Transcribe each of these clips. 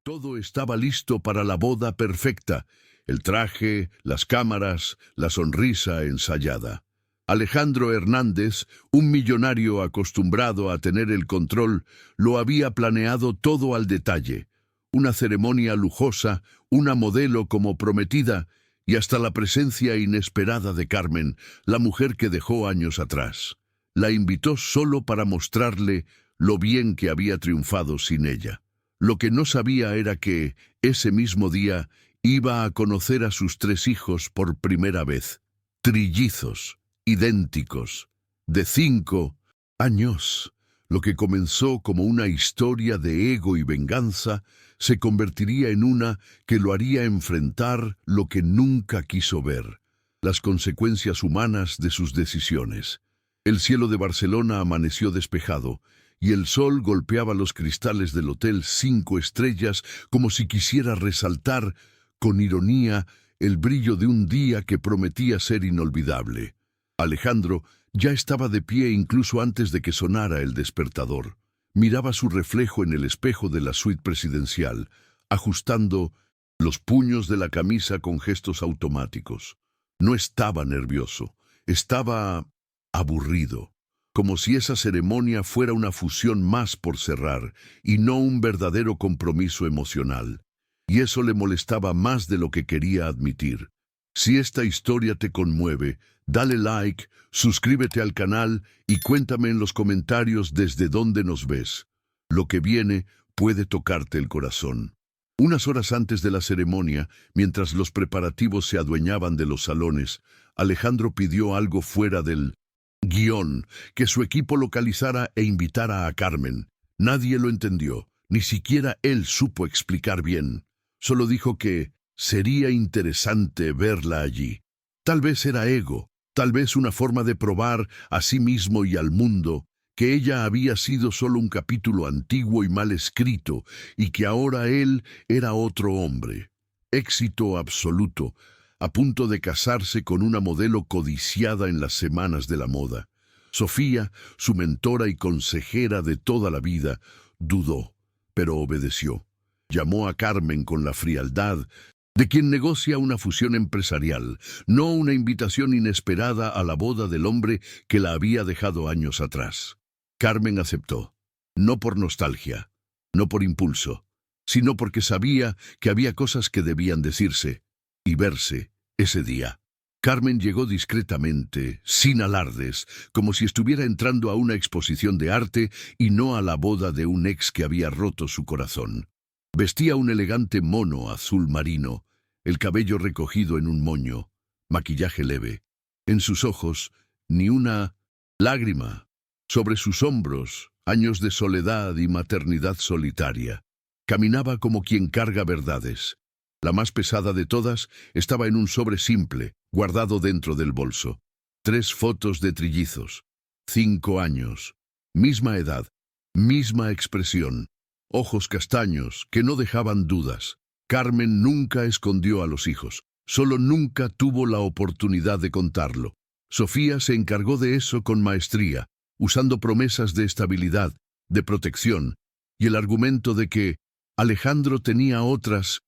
Todo estaba listo para la boda perfecta: el traje, las cámaras, la sonrisa ensayada. Alejandro Hernández, un millonario acostumbrado a tener el control, lo había planeado todo al detalle. Una ceremonia lujosa, una modelo como prometida y hasta la presencia inesperada de Carmen, la mujer que dejó años atrás. La invitó solo para mostrarle lo bien que había triunfado sin ella. Lo que no sabía era que, ese mismo día, iba a conocer a sus 3 hijos por primera vez. Trillizos, idénticos, de 5 años. Lo que comenzó como una historia de ego y venganza se convertiría en una que lo haría enfrentar lo que nunca quiso ver: las consecuencias humanas de sus decisiones. El cielo de Barcelona amaneció despejado, y el sol golpeaba los cristales del Hotel 5 Estrellas como si quisiera resaltar, con ironía, el brillo de un día que prometía ser inolvidable. Alejandro ya estaba de pie incluso antes de que sonara el despertador. Miraba su reflejo en el espejo de la suite presidencial, ajustando los puños de la camisa con gestos automáticos. No estaba nervioso, estaba aburrido, como si esa ceremonia fuera una fusión más por cerrar y no un verdadero compromiso emocional. Y eso le molestaba más de lo que quería admitir. Si esta historia te conmueve, dale like, suscríbete al canal y cuéntame en los comentarios desde dónde nos ves. Lo que viene puede tocarte el corazón. Unas horas antes de la ceremonia, mientras los preparativos se adueñaban de los salones, Alejandro pidió algo fuera del guión: que su equipo localizara e invitara a Carmen. Nadie lo entendió, ni siquiera él supo explicar bien. Solo dijo que sería interesante verla allí. Tal vez era ego, tal vez una forma de probar a sí mismo y al mundo que ella había sido solo un capítulo antiguo y mal escrito, y que ahora él era otro hombre. Éxito absoluto, a punto de casarse con una modelo codiciada en las semanas de la moda. Sofía, su mentora y consejera de toda la vida, dudó, pero obedeció. Llamó a Carmen con la frialdad de quien negocia una fusión empresarial, no una invitación inesperada a la boda del hombre que la había dejado años atrás. Carmen aceptó, no por nostalgia, no por impulso, sino porque sabía que había cosas que debían decirse y verse ese día. Carmen llegó discretamente, sin alardes, como si estuviera entrando a una exposición de arte y no a la boda de un ex que había roto su corazón. Vestía un elegante mono azul marino, el cabello recogido en un moño, maquillaje leve. En sus ojos, ni una lágrima. Sobre sus hombros, años de soledad y maternidad solitaria. Caminaba como quien carga verdades. La más pesada de todas estaba en un sobre simple, guardado dentro del bolso. 3 fotos de trillizos. 5 años. Misma edad. Misma expresión. Ojos castaños que no dejaban dudas. Carmen nunca escondió a los hijos. Solo nunca tuvo la oportunidad de contarlo. Sofía se encargó de eso con maestría, usando promesas de estabilidad, de protección, y el argumento de que Alejandro tenía otras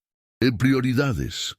prioridades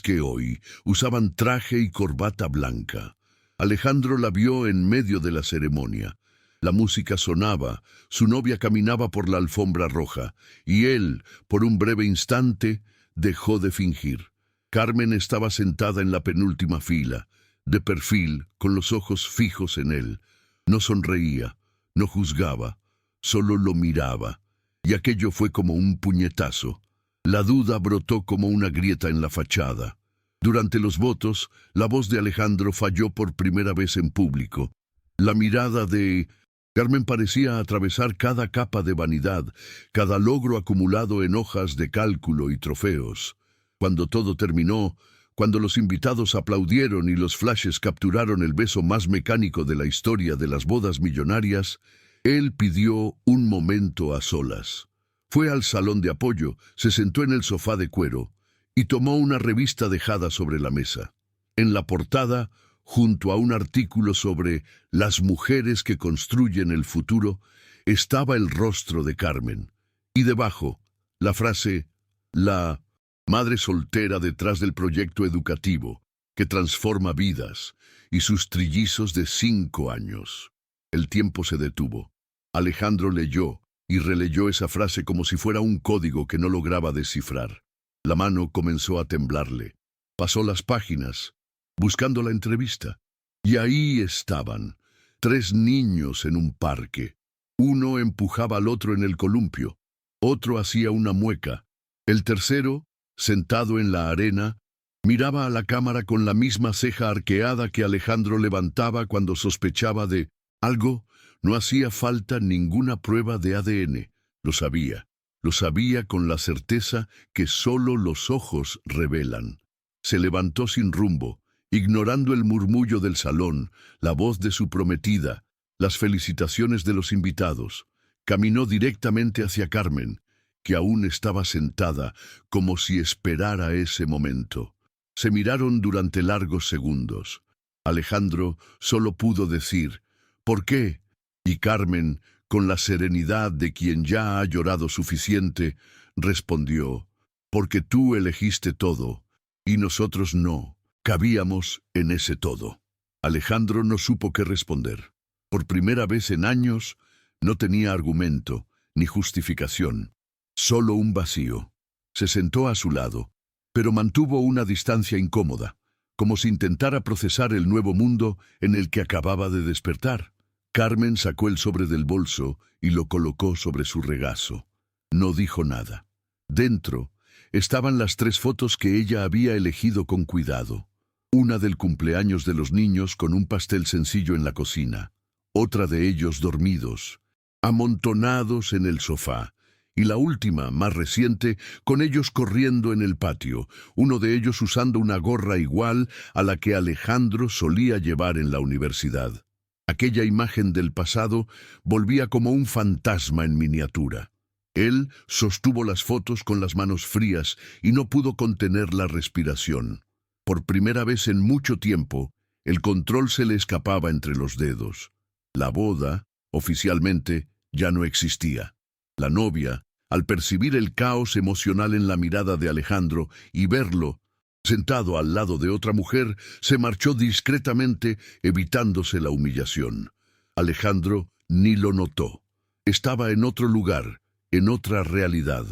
que hoy usaban traje y corbata blanca. Alejandro la vio en medio de la ceremonia. La música sonaba, su novia caminaba por la alfombra roja, y él, por un breve instante, dejó de fingir. Carmen estaba sentada en la penúltima fila, de perfil, con los ojos fijos en él. No sonreía, no juzgaba, solo lo miraba, y aquello fue como un puñetazo. La duda brotó como una grieta en la fachada. Durante los votos, la voz de Alejandro falló por primera vez en público. La mirada de Carmen parecía atravesar cada capa de vanidad, cada logro acumulado en hojas de cálculo y trofeos. Cuando todo terminó, cuando los invitados aplaudieron y los flashes capturaron el beso más mecánico de la historia de las bodas millonarias, él pidió un momento a solas. Fue al salón de apoyo, se sentó en el sofá de cuero y tomó una revista dejada sobre la mesa. En la portada, junto a un artículo sobre las mujeres que construyen el futuro, estaba el rostro de Carmen, y debajo, La frase, la madre soltera detrás del proyecto educativo que transforma vidas, y sus trillizos de 5 años. El tiempo se detuvo. Alejandro leyó y releyó esa frase como si fuera un código que no lograba descifrar. La mano comenzó a temblarle. Pasó las páginas, buscando la entrevista. Y ahí estaban, 3 niños en un parque. Uno empujaba al otro en el columpio, otro hacía una mueca. El tercero, sentado en la arena, miraba a la cámara con la misma ceja arqueada que Alejandro levantaba cuando sospechaba de algo. No hacía falta ninguna prueba de ADN. Lo sabía con la certeza que solo los ojos revelan. Se levantó sin rumbo, ignorando el murmullo del salón, la voz de su prometida, las felicitaciones de los invitados. Caminó directamente hacia Carmen, que aún estaba sentada, como si esperara ese momento. Se miraron durante largos segundos. Alejandro solo pudo decir, ¿por qué? Y Carmen, con la serenidad de quien ya ha llorado suficiente, respondió, porque tú elegiste todo, y nosotros no, cabíamos en ese todo. Alejandro no supo qué responder. Por primera vez en años, no tenía argumento, ni justificación, solo un vacío. Se sentó a su lado, pero mantuvo una distancia incómoda, como si intentara procesar el nuevo mundo en el que acababa de despertar. Carmen sacó el sobre del bolso y lo colocó sobre su regazo. No dijo nada. Dentro estaban las 3 fotos que ella había elegido con cuidado. Una del cumpleaños de los niños con un pastel sencillo en la cocina, otra de ellos dormidos, amontonados en el sofá, y la última, más reciente, con ellos corriendo en el patio, uno de ellos usando una gorra igual a la que Alejandro solía llevar en la universidad. Aquella imagen del pasado volvía como un fantasma en miniatura. Él sostuvo las fotos con las manos frías y no pudo contener la respiración. Por primera vez en mucho tiempo, el control se le escapaba entre los dedos. La boda, oficialmente, ya no existía. La novia, al percibir el caos emocional en la mirada de Alejandro y verlo, sentado al lado de otra mujer, se marchó discretamente, evitándose la humillación. Alejandro ni lo notó. Estaba en otro lugar, en otra realidad.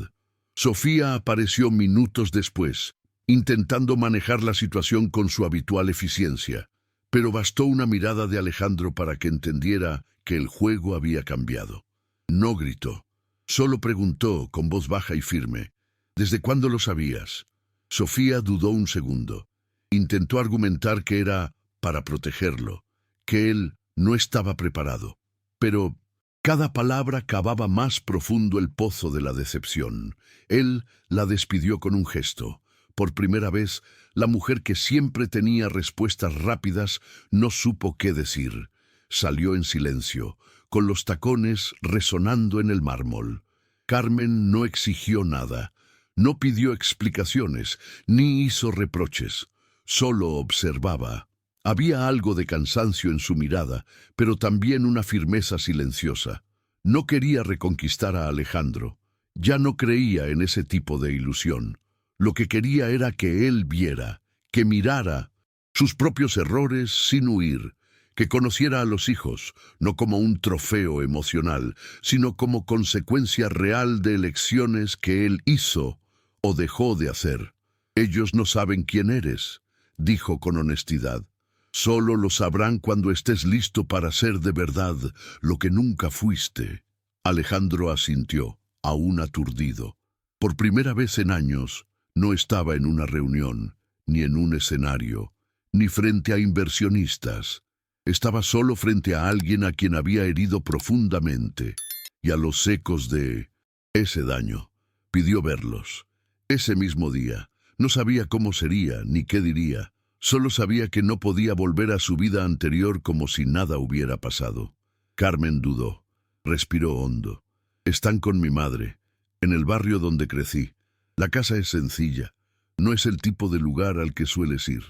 Sofía apareció minutos después, intentando manejar la situación con su habitual eficiencia. Pero bastó una mirada de Alejandro para que entendiera que el juego había cambiado. No gritó. Solo preguntó con voz baja y firme, ¿desde cuándo lo sabías? Sofía dudó un segundo. Intentó argumentar que era para protegerlo, que él no estaba preparado. Pero cada palabra cavaba más profundo el pozo de la decepción. Él la despidió con un gesto. Por primera vez, la mujer que siempre tenía respuestas rápidas no supo qué decir. Salió en silencio, con los tacones resonando en el mármol. Carmen no exigió nada. No pidió explicaciones, ni hizo reproches. Solo observaba. Había algo de cansancio en su mirada, pero también una firmeza silenciosa. No quería reconquistar a Alejandro. Ya no creía en ese tipo de ilusión. Lo que quería era que él viera, que mirara sus propios errores sin huir, que conociera a los hijos, no como un trofeo emocional, sino como consecuencia real de elecciones que él hizo o dejó de hacer. Ellos no saben quién eres, dijo con honestidad. Solo lo sabrán cuando estés listo para ser de verdad lo que nunca fuiste. Alejandro asintió, aún aturdido. Por primera vez en años, no estaba en una reunión, ni en un escenario, ni frente a inversionistas. Estaba solo frente a alguien a quien había herido profundamente, y a los ecos de ese daño. Pidió verlos. Ese mismo día, no sabía cómo sería ni qué diría. Solo sabía que no podía volver a su vida anterior como si nada hubiera pasado. Carmen dudó. Respiró hondo. Están con mi madre, en el barrio donde crecí. La casa es sencilla. No es el tipo de lugar al que sueles ir.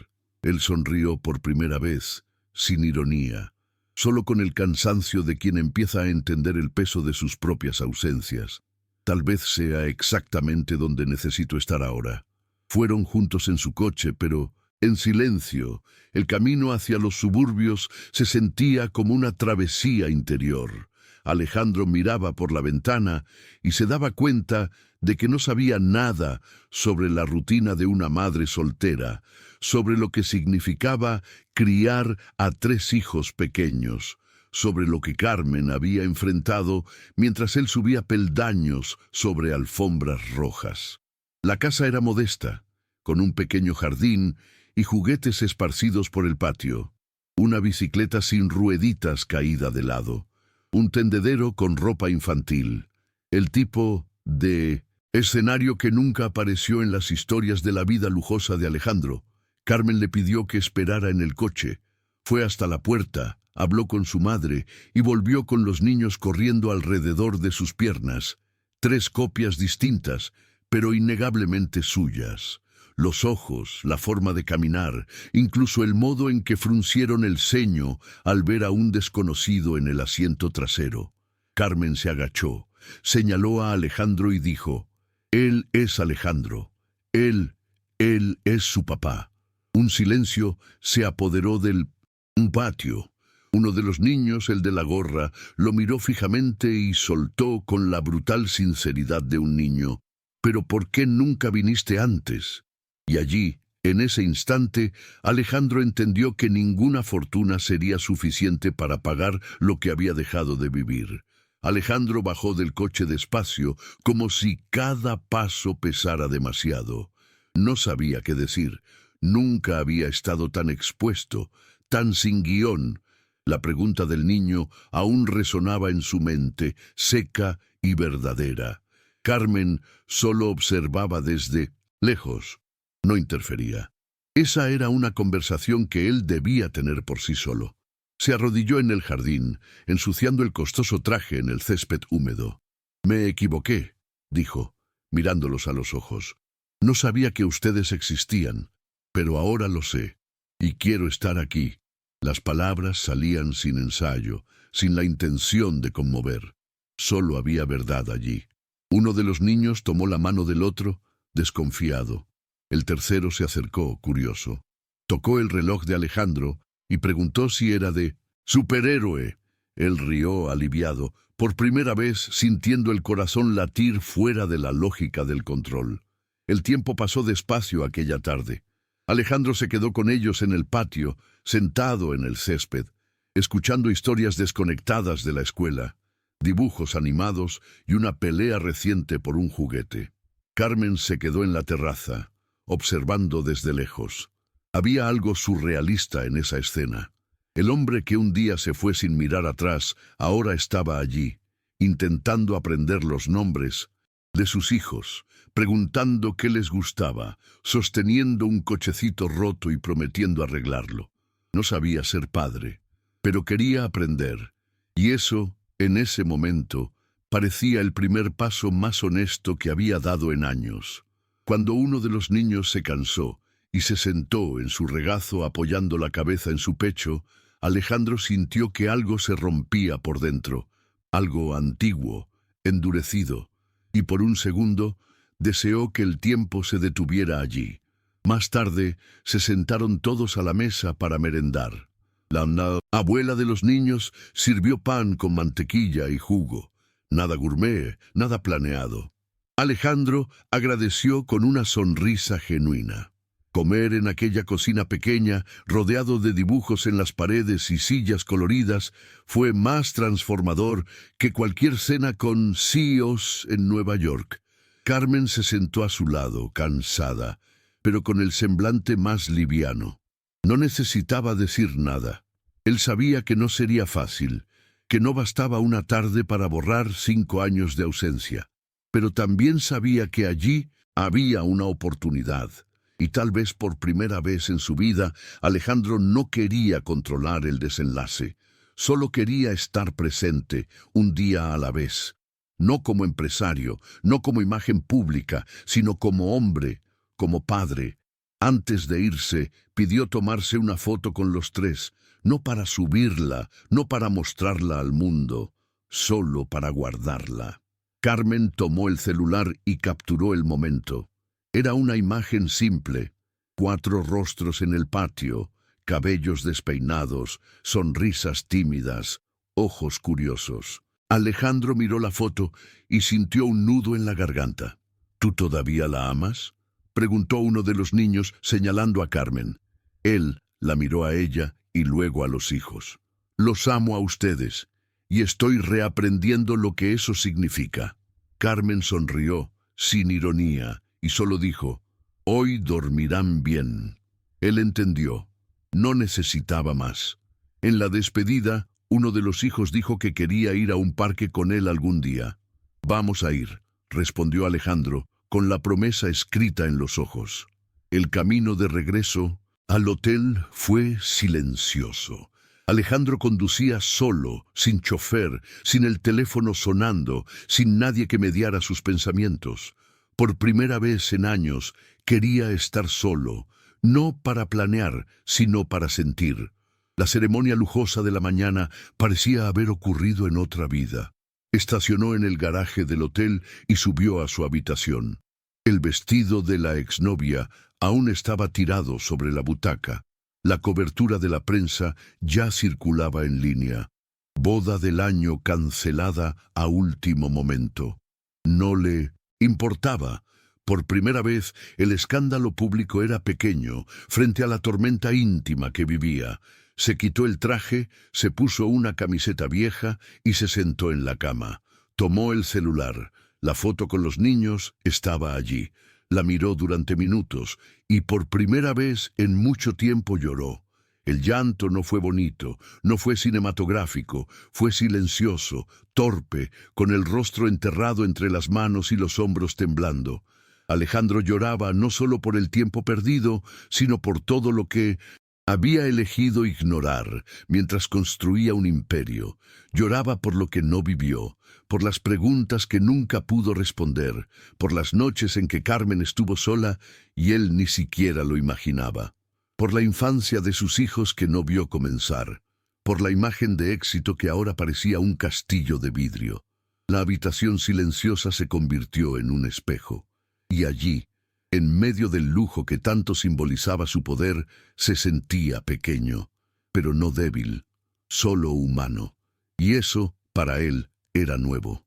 Él sonrió por primera vez, sin ironía, solo con el cansancio de quien empieza a entender el peso de sus propias ausencias. Tal vez sea exactamente donde necesito estar ahora. Fueron juntos en su coche, pero en silencio. El camino hacia los suburbios se sentía como una travesía interior. Alejandro miraba por la ventana y se daba cuenta de que no sabía nada sobre la rutina de una madre soltera, sobre lo que significaba criar a 3 hijos pequeños, sobre lo que Carmen había enfrentado mientras él subía peldaños sobre alfombras rojas. La casa era modesta, con un pequeño jardín y juguetes esparcidos por el patio, una bicicleta sin rueditas caída de lado, un tendedero con ropa infantil, el tipo de escenario que nunca apareció en las historias de la vida lujosa de Alejandro. Carmen le pidió que esperara en el coche. Fue hasta la puerta, habló con su madre y volvió con los niños corriendo alrededor de sus piernas. 3 copias distintas, pero innegablemente suyas. Los ojos, la forma de caminar, incluso el modo en que fruncieron el ceño al ver a un desconocido en el asiento trasero. Carmen se agachó, señaló a Alejandro y dijo: «Él es Alejandro. Él es su papá». Un silencio se apoderó del patio. Uno de los niños, el de la gorra, lo miró fijamente y soltó con la brutal sinceridad de un niño: «¿Pero por qué nunca viniste antes?». Y allí, en ese instante, Alejandro entendió que ninguna fortuna sería suficiente para pagar lo que había dejado de vivir. Alejandro bajó del coche despacio, como si cada paso pesara demasiado. No sabía qué decir. Nunca había estado tan expuesto, tan sin guión. La pregunta del niño aún resonaba en su mente, seca y verdadera. Carmen solo observaba desde lejos. No interfería. Esa era una conversación que él debía tener por sí solo. Se arrodilló en el jardín, ensuciando el costoso traje en el césped húmedo. «Me equivoqué», dijo, mirándolos a los ojos. «No sabía que ustedes existían, pero ahora lo sé, y quiero estar aquí». Las palabras salían sin ensayo, sin la intención de conmover. Solo había verdad allí. Uno de los niños tomó la mano del otro, desconfiado. El tercero se acercó, curioso. Tocó el reloj de Alejandro y preguntó si era de superhéroe. Él rió, aliviado, por primera vez sintiendo el corazón latir fuera de la lógica del control. El tiempo pasó despacio aquella tarde. Alejandro se quedó con ellos en el patio, sentado en el césped, escuchando historias desconectadas de la escuela, dibujos animados y una pelea reciente por un juguete. Carmen se quedó en la terraza, observando desde lejos. Había algo surrealista en esa escena. El hombre que un día se fue sin mirar atrás, ahora estaba allí, intentando aprender los nombres de sus hijos, preguntando qué les gustaba, sosteniendo un cochecito roto y prometiendo arreglarlo. No sabía ser padre, pero quería aprender, y eso, en ese momento, parecía el primer paso más honesto que había dado en años. Cuando uno de los niños se cansó y se sentó en su regazo apoyando la cabeza en su pecho, Alejandro sintió que algo se rompía por dentro, algo antiguo, endurecido, y por un segundo deseó que el tiempo se detuviera allí. Más tarde se sentaron todos a la mesa para merendar. La abuela de los niños sirvió pan con mantequilla y jugo. Nada gourmet, nada planeado. Alejandro agradeció con una sonrisa genuina. Comer en aquella cocina pequeña, rodeado de dibujos en las paredes y sillas coloridas, fue más transformador que cualquier cena con CEOs en Nueva York. Carmen se sentó a su lado, cansada, pero con el semblante más liviano. No necesitaba decir nada. Él sabía que no sería fácil, que no bastaba una tarde para borrar 5 años de ausencia. Pero también sabía que allí había una oportunidad. Y tal vez por primera vez en su vida, Alejandro no quería controlar el desenlace. Solo quería estar presente, un día a la vez. No como empresario, no como imagen pública, sino como hombre, como padre. Antes de irse, pidió tomarse una foto con los 3, no para subirla, no para mostrarla al mundo, solo para guardarla. Carmen tomó el celular y capturó el momento. Era una imagen simple: 4 rostros en el patio, cabellos despeinados, sonrisas tímidas, ojos curiosos. Alejandro miró la foto y sintió un nudo en la garganta. ¿Tú todavía la amas?, preguntó uno de los niños señalando a Carmen. Él la miró a ella y luego a los hijos. Los amo a ustedes y estoy reaprendiendo lo que eso significa. Carmen sonrió, sin ironía, y solo dijo: hoy dormirán bien. Él entendió. No necesitaba más. En la despedida, uno de los hijos dijo que quería ir a un parque con él algún día. Vamos a ir, respondió Alejandro, con la promesa escrita en los ojos. El camino de regreso al hotel fue silencioso. Alejandro conducía solo, sin chofer, sin el teléfono sonando, sin nadie que mediara sus pensamientos. Por primera vez en años quería estar solo, no para planear, sino para sentir. La ceremonia lujosa de la mañana parecía haber ocurrido en otra vida. Estacionó en el garaje del hotel y subió a su habitación. El vestido de la exnovia aún estaba tirado sobre la butaca. La cobertura de la prensa ya circulaba en línea. Boda del año cancelada a último momento. No le importaba. Por primera vez, el escándalo público era pequeño frente a la tormenta íntima que vivía. Se quitó el traje, se puso una camiseta vieja y se sentó en la cama. Tomó el celular. La foto con los niños estaba allí. La miró durante minutos y por primera vez en mucho tiempo lloró. El llanto no fue bonito, no fue cinematográfico, fue silencioso, torpe, con el rostro enterrado entre las manos y los hombros temblando. Alejandro lloraba no solo por el tiempo perdido, sino por todo lo que había elegido ignorar mientras construía un imperio. Lloraba por lo que no vivió, por las preguntas que nunca pudo responder, por las noches en que Carmen estuvo sola y él ni siquiera lo imaginaba, por la infancia de sus hijos que no vio comenzar, por la imagen de éxito que ahora parecía un castillo de vidrio. La habitación silenciosa se convirtió en un espejo, y allí, en medio del lujo que tanto simbolizaba su poder, se sentía pequeño, pero no débil, solo humano. Y eso, para él, era nuevo.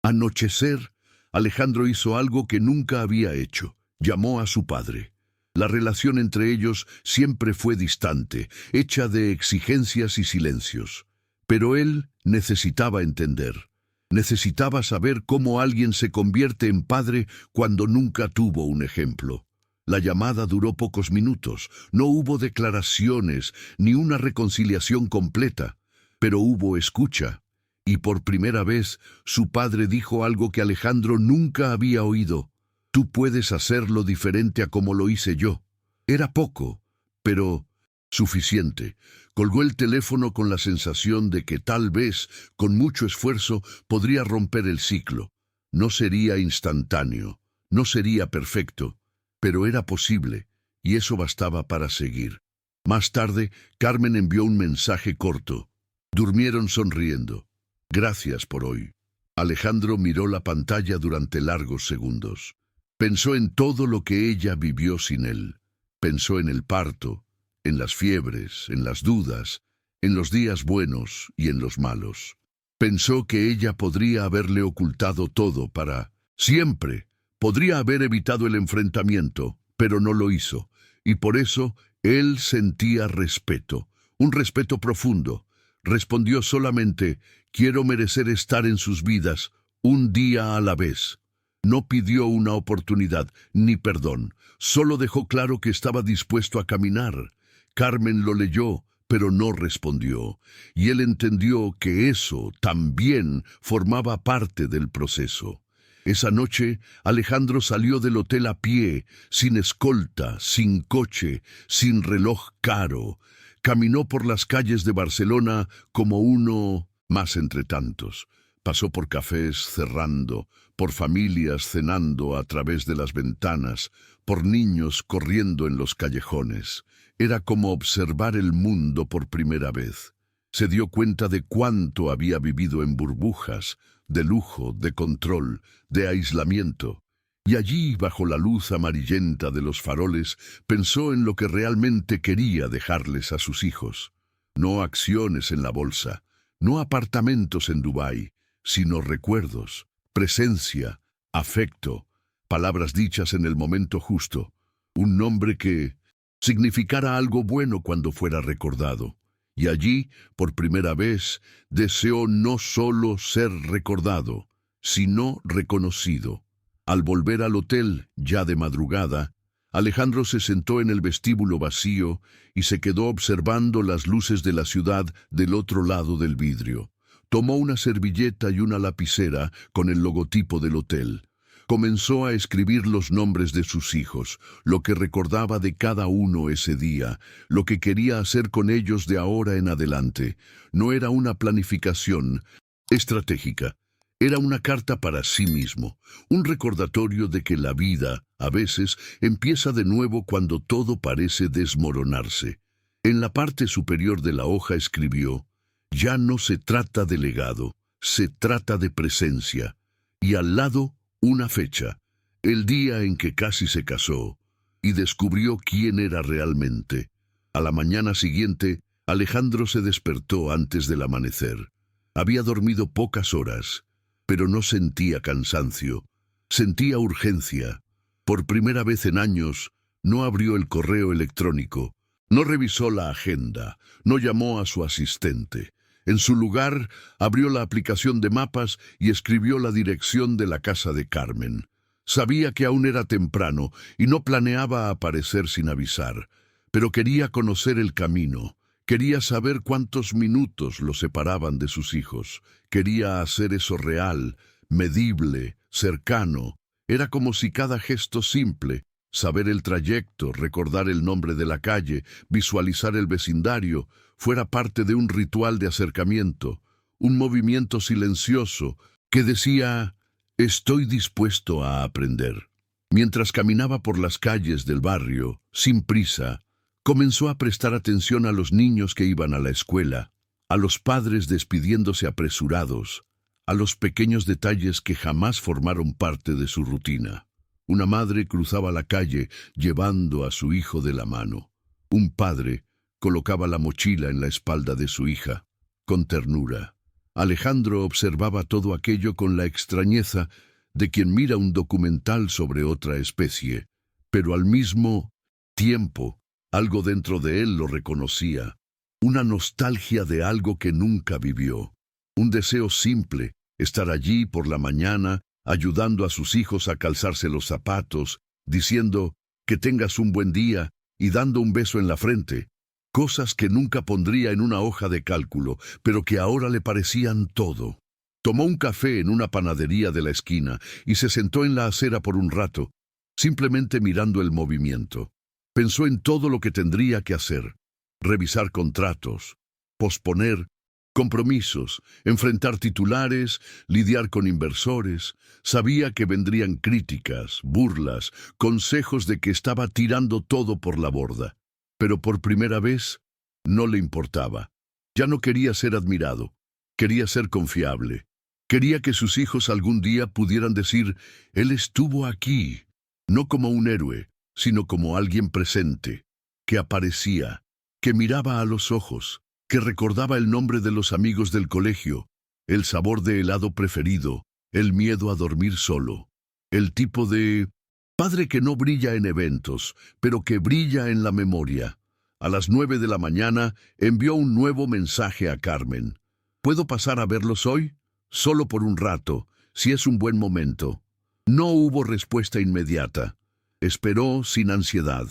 Anochecer, Alejandro hizo algo que nunca había hecho. Llamó a su padre. La relación entre ellos siempre fue distante, hecha de exigencias y silencios. Pero él necesitaba entender. Necesitaba saber cómo alguien se convierte en padre cuando nunca tuvo un ejemplo. La llamada duró pocos minutos, no hubo declaraciones ni una reconciliación completa, pero hubo escucha, y por primera vez su padre dijo algo que Alejandro nunca había oído: tú puedes hacerlo diferente a como lo hice yo. Era poco, pero suficiente. Colgó el teléfono con la sensación de que tal vez, con mucho esfuerzo, podría romper el ciclo. No sería instantáneo, no sería perfecto, pero era posible, y eso bastaba para seguir. Más tarde, Carmen envió un mensaje corto. Durmieron sonriendo. Gracias por hoy. Alejandro miró la pantalla durante largos segundos. Pensó en todo lo que ella vivió sin él. Pensó en el parto, en las fiebres, en las dudas, en los días buenos y en los malos. Pensó que ella podría haberle ocultado todo para siempre. Podría haber evitado el enfrentamiento, pero no lo hizo, y por eso él sentía respeto, un respeto profundo. Respondió solamente: quiero merecer estar en sus vidas, un día a la vez. No pidió una oportunidad, ni perdón, solo dejó claro que estaba dispuesto a caminar. Carmen lo leyó, pero no respondió, y él entendió que eso también formaba parte del proceso. Esa noche, Alejandro salió del hotel a pie, sin escolta, sin coche, sin reloj caro. Caminó por las calles de Barcelona como uno más entre tantos. Pasó por cafés cerrando, por familias cenando a través de las ventanas, por niños corriendo en los callejones. Era como observar el mundo por primera vez. Se dio cuenta de cuánto había vivido en burbujas, de lujo, de control, de aislamiento. Y allí, bajo la luz amarillenta de los faroles, pensó en lo que realmente quería dejarles a sus hijos. No acciones en la bolsa, no apartamentos en Dubái, sino recuerdos, presencia, afecto, palabras dichas en el momento justo, un nombre que significara algo bueno cuando fuera recordado. Y allí, por primera vez, deseó no solo ser recordado, sino reconocido. Al volver al hotel, ya de madrugada, Alejandro se sentó en el vestíbulo vacío y se quedó observando las luces de la ciudad del otro lado del vidrio. Tomó una servilleta y una lapicera con el logotipo del hotel. Comenzó a escribir los nombres de sus hijos, lo que recordaba de cada uno ese día, lo que quería hacer con ellos de ahora en adelante. No era una planificación estratégica. Era una carta para sí mismo, un recordatorio de que la vida, a veces, empieza de nuevo cuando todo parece desmoronarse. En la parte superior de la hoja escribió: «Ya no se trata de legado, se trata de presencia». Y al lado, una fecha, el día en que casi se casó, y descubrió quién era realmente. A la mañana siguiente, Alejandro se despertó antes del amanecer. Había dormido pocas horas, pero no sentía cansancio, sentía urgencia. Por primera vez en años, no abrió el correo electrónico, no revisó la agenda, no llamó a su asistente. En su lugar, abrió la aplicación de mapas y escribió la dirección de la casa de Carmen. Sabía que aún era temprano y no planeaba aparecer sin avisar, pero quería conocer el camino. Quería saber cuántos minutos lo separaban de sus hijos. Quería hacer eso real, medible, cercano. Era como si cada gesto simple, saber el trayecto, recordar el nombre de la calle, visualizar el vecindario, fuera parte de un ritual de acercamiento, un movimiento silencioso que decía: «Estoy dispuesto a aprender». Mientras caminaba por las calles del barrio, sin prisa, comenzó a prestar atención a los niños que iban a la escuela, a los padres despidiéndose apresurados, a los pequeños detalles que jamás formaron parte de su rutina. Una madre cruzaba la calle llevando a su hijo de la mano. Un padre colocaba la mochila en la espalda de su hija, con ternura. Alejandro observaba todo aquello con la extrañeza de quien mira un documental sobre otra especie, pero al mismo tiempo, algo dentro de él lo reconocía, una nostalgia de algo que nunca vivió, un deseo simple, estar allí por la mañana, ayudando a sus hijos a calzarse los zapatos, diciendo «que tengas un buen día» y dando un beso en la frente, cosas que nunca pondría en una hoja de cálculo, pero que ahora le parecían todo. Tomó un café en una panadería de la esquina y se sentó en la acera por un rato, simplemente mirando el movimiento. Pensó en todo lo que tendría que hacer: revisar contratos, posponer compromisos, enfrentar titulares, lidiar con inversores. Sabía que vendrían críticas, burlas, consejos de que estaba tirando todo por la borda. Pero por primera vez, no le importaba. Ya no quería ser admirado, quería ser confiable. Quería que sus hijos algún día pudieran decir: «Él estuvo aquí», no como un héroe, sino como alguien presente, que aparecía, que miraba a los ojos, que recordaba el nombre de los amigos del colegio, el sabor de helado preferido, el miedo a dormir solo. El tipo de padre que no brilla en eventos, pero que brilla en la memoria. A las 9 de la mañana envió un nuevo mensaje a Carmen. «¿Puedo pasar a verlos hoy? Solo por un rato, si es un buen momento». No hubo respuesta inmediata. Esperó sin ansiedad.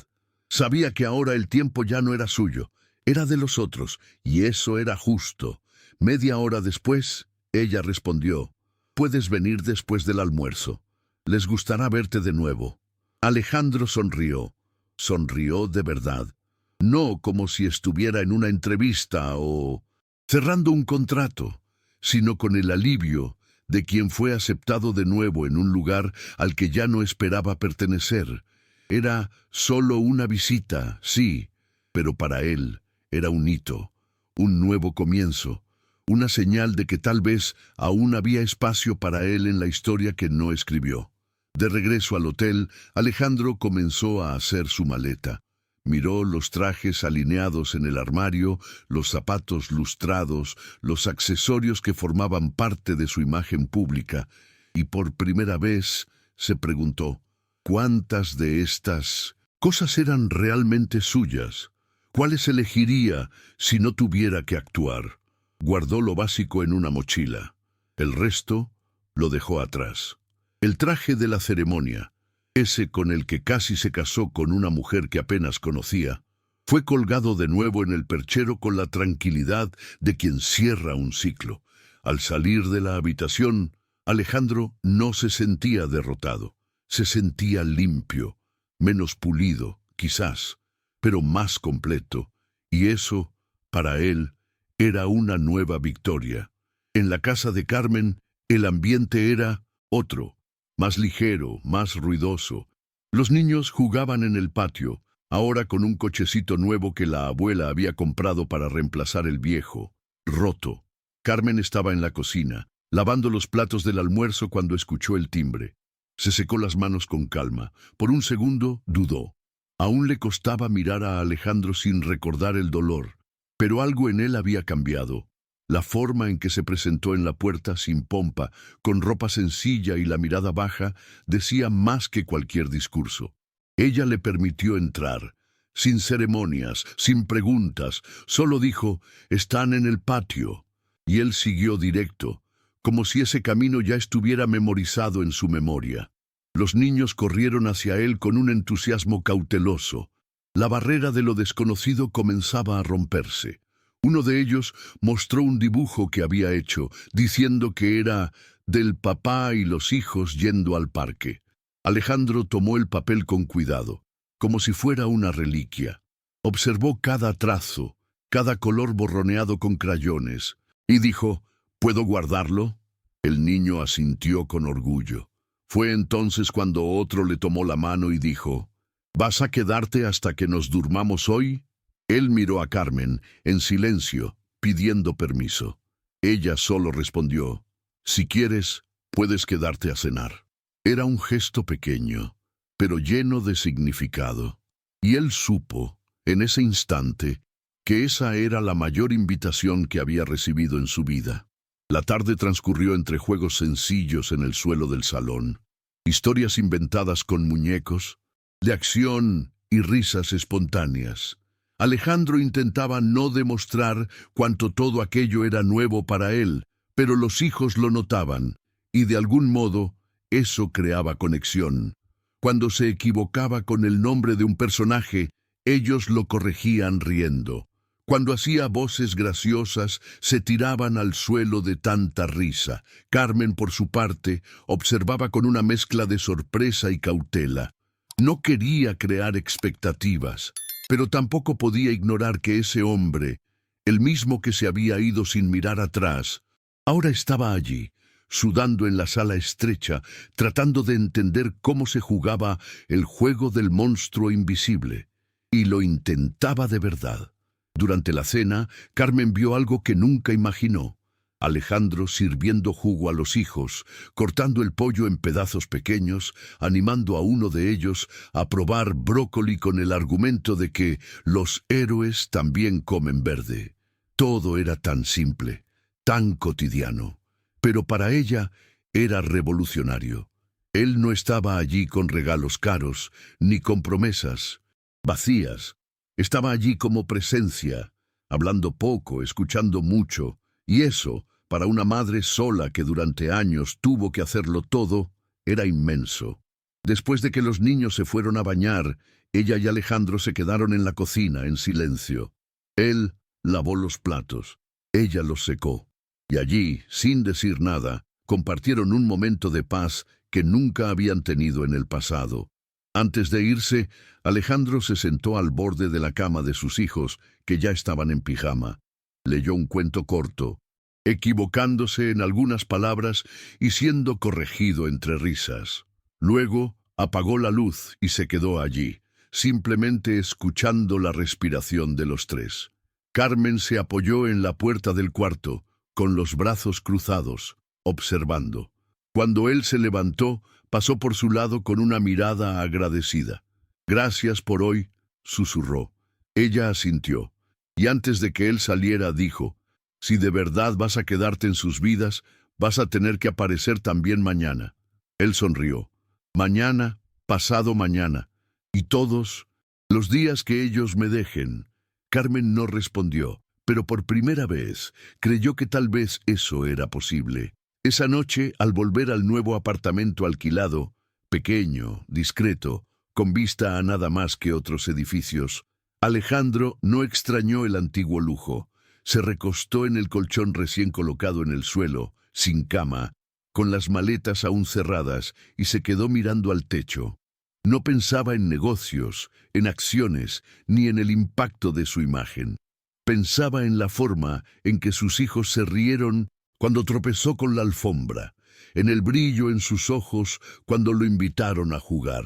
Sabía que ahora el tiempo ya no era suyo, era de los otros, y eso era justo. Media hora después, ella respondió: «Puedes venir después del almuerzo. Les gustará verte de nuevo». Alejandro sonrió. Sonrió de verdad. No como si estuviera en una entrevista o cerrando un contrato, sino con el alivio de quien fue aceptado de nuevo en un lugar al que ya no esperaba pertenecer. Era solo una visita, sí, pero para él era un hito, un nuevo comienzo, una señal de que tal vez aún había espacio para él en la historia que no escribió. De regreso al hotel, Alejandro comenzó a hacer su maleta. Miró los trajes alineados en el armario, los zapatos lustrados, los accesorios que formaban parte de su imagen pública, y por primera vez se preguntó, ¿cuántas de estas cosas eran realmente suyas? ¿Cuáles elegiría si no tuviera que actuar? Guardó lo básico en una mochila. El resto lo dejó atrás. El traje de la ceremonia, ese con el que casi se casó con una mujer que apenas conocía, fue colgado de nuevo en el perchero con la tranquilidad de quien cierra un ciclo. Al salir de la habitación, Alejandro no se sentía derrotado. Se sentía limpio, menos pulido, quizás, pero más completo. Y eso, para él, era una nueva victoria. En la casa de Carmen, el ambiente era otro, más ligero, más ruidoso. Los niños jugaban en el patio, ahora con un cochecito nuevo que la abuela había comprado para reemplazar el viejo, roto. Carmen estaba en la cocina, lavando los platos del almuerzo cuando escuchó el timbre. Se secó las manos con calma. Por un segundo dudó. Aún le costaba mirar a Alejandro sin recordar el dolor, pero algo en él había cambiado. La forma en que se presentó en la puerta sin pompa, con ropa sencilla y la mirada baja, decía más que cualquier discurso. Ella le permitió entrar, sin ceremonias, sin preguntas, solo dijo, «Están en el patio», y él siguió directo, como si ese camino ya estuviera memorizado en su memoria. Los niños corrieron hacia él con un entusiasmo cauteloso. La barrera de lo desconocido comenzaba a romperse. Uno de ellos mostró un dibujo que había hecho, diciendo que era del papá y los hijos yendo al parque. Alejandro tomó el papel con cuidado, como si fuera una reliquia. Observó cada trazo, cada color borroneado con crayones, y dijo, «¿Puedo guardarlo?». El niño asintió con orgullo. Fue entonces cuando otro le tomó la mano y dijo, «¿Vas a quedarte hasta que nos durmamos hoy?». Él miró a Carmen, en silencio, pidiendo permiso. Ella solo respondió, «Si quieres, puedes quedarte a cenar». Era un gesto pequeño, pero lleno de significado. Y él supo, en ese instante, que esa era la mayor invitación que había recibido en su vida. La tarde transcurrió entre juegos sencillos en el suelo del salón, historias inventadas con muñecos, de acción y risas espontáneas. Alejandro intentaba no demostrar cuánto todo aquello era nuevo para él, pero los hijos lo notaban, y de algún modo eso creaba conexión. Cuando se equivocaba con el nombre de un personaje, ellos lo corregían riendo. Cuando hacía voces graciosas, se tiraban al suelo de tanta risa. Carmen, por su parte, observaba con una mezcla de sorpresa y cautela. No quería crear expectativas, pero tampoco podía ignorar que ese hombre, el mismo que se había ido sin mirar atrás, ahora estaba allí, sudando en la sala estrecha, tratando de entender cómo se jugaba el juego del monstruo invisible. Y lo intentaba de verdad. Durante la cena, Carmen vio algo que nunca imaginó. Alejandro sirviendo jugo a los hijos, cortando el pollo en pedazos pequeños, animando a uno de ellos a probar brócoli con el argumento de que los héroes también comen verde. Todo era tan simple, tan cotidiano, pero para ella era revolucionario. Él no estaba allí con regalos caros, ni con promesas vacías. Estaba allí como presencia, hablando poco, escuchando mucho, y eso, para una madre sola que durante años tuvo que hacerlo todo, era inmenso. Después de que los niños se fueron a bañar, ella y Alejandro se quedaron en la cocina en silencio. Él lavó los platos, ella los secó, y allí, sin decir nada, compartieron un momento de paz que nunca habían tenido en el pasado. Antes de irse, Alejandro se sentó al borde de la cama de sus hijos, que ya estaban en pijama. Leyó un cuento corto, equivocándose en algunas palabras y siendo corregido entre risas. Luego apagó la luz y se quedó allí, simplemente escuchando la respiración de los tres. Carmen se apoyó en la puerta del cuarto, con los brazos cruzados, observando. Cuando él se levantó, pasó por su lado con una mirada agradecida. «Gracias por hoy», susurró. Ella asintió, y antes de que él saliera dijo, «Si de verdad vas a quedarte en sus vidas, vas a tener que aparecer también mañana». Él sonrió. «Mañana, pasado mañana, y todos los días que ellos me dejen». Carmen no respondió, pero por primera vez creyó que tal vez eso era posible. Esa noche, al volver al nuevo apartamento alquilado, pequeño, discreto, con vista a nada más que otros edificios, Alejandro no extrañó el antiguo lujo. Se recostó en el colchón recién colocado en el suelo, sin cama, con las maletas aún cerradas, y se quedó mirando al techo. No pensaba en negocios, en acciones, ni en el impacto de su imagen. Pensaba en la forma en que sus hijos se rieron cuando tropezó con la alfombra, en el brillo en sus ojos cuando lo invitaron a jugar.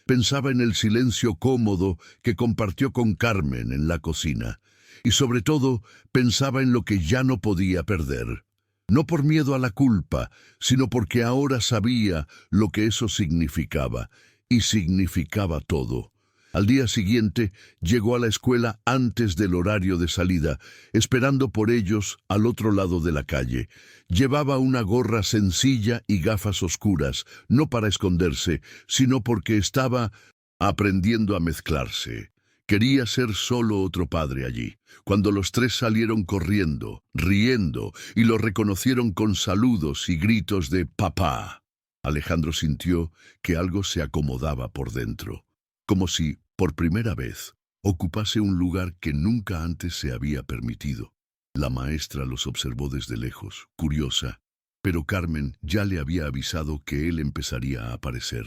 Pensaba en el silencio cómodo que compartió con Carmen en la cocina. Y sobre todo, pensaba en lo que ya no podía perder. No por miedo a la culpa, sino porque ahora sabía lo que eso significaba. Y significaba todo. Al día siguiente, llegó a la escuela antes del horario de salida, esperando por ellos al otro lado de la calle. Llevaba una gorra sencilla y gafas oscuras, no para esconderse, sino porque estaba aprendiendo a mezclarse. Quería ser solo otro padre allí. Cuando los tres salieron corriendo, riendo, y lo reconocieron con saludos y gritos de «papá», Alejandro sintió que algo se acomodaba por dentro, como si, por primera vez, ocupase un lugar que nunca antes se había permitido. La maestra los observó desde lejos, curiosa, pero Carmen ya le había avisado que él empezaría a aparecer.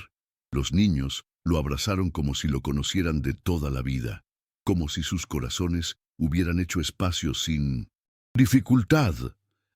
Los niños lo abrazaron como si lo conocieran de toda la vida, como si sus corazones hubieran hecho espacio sin dificultad,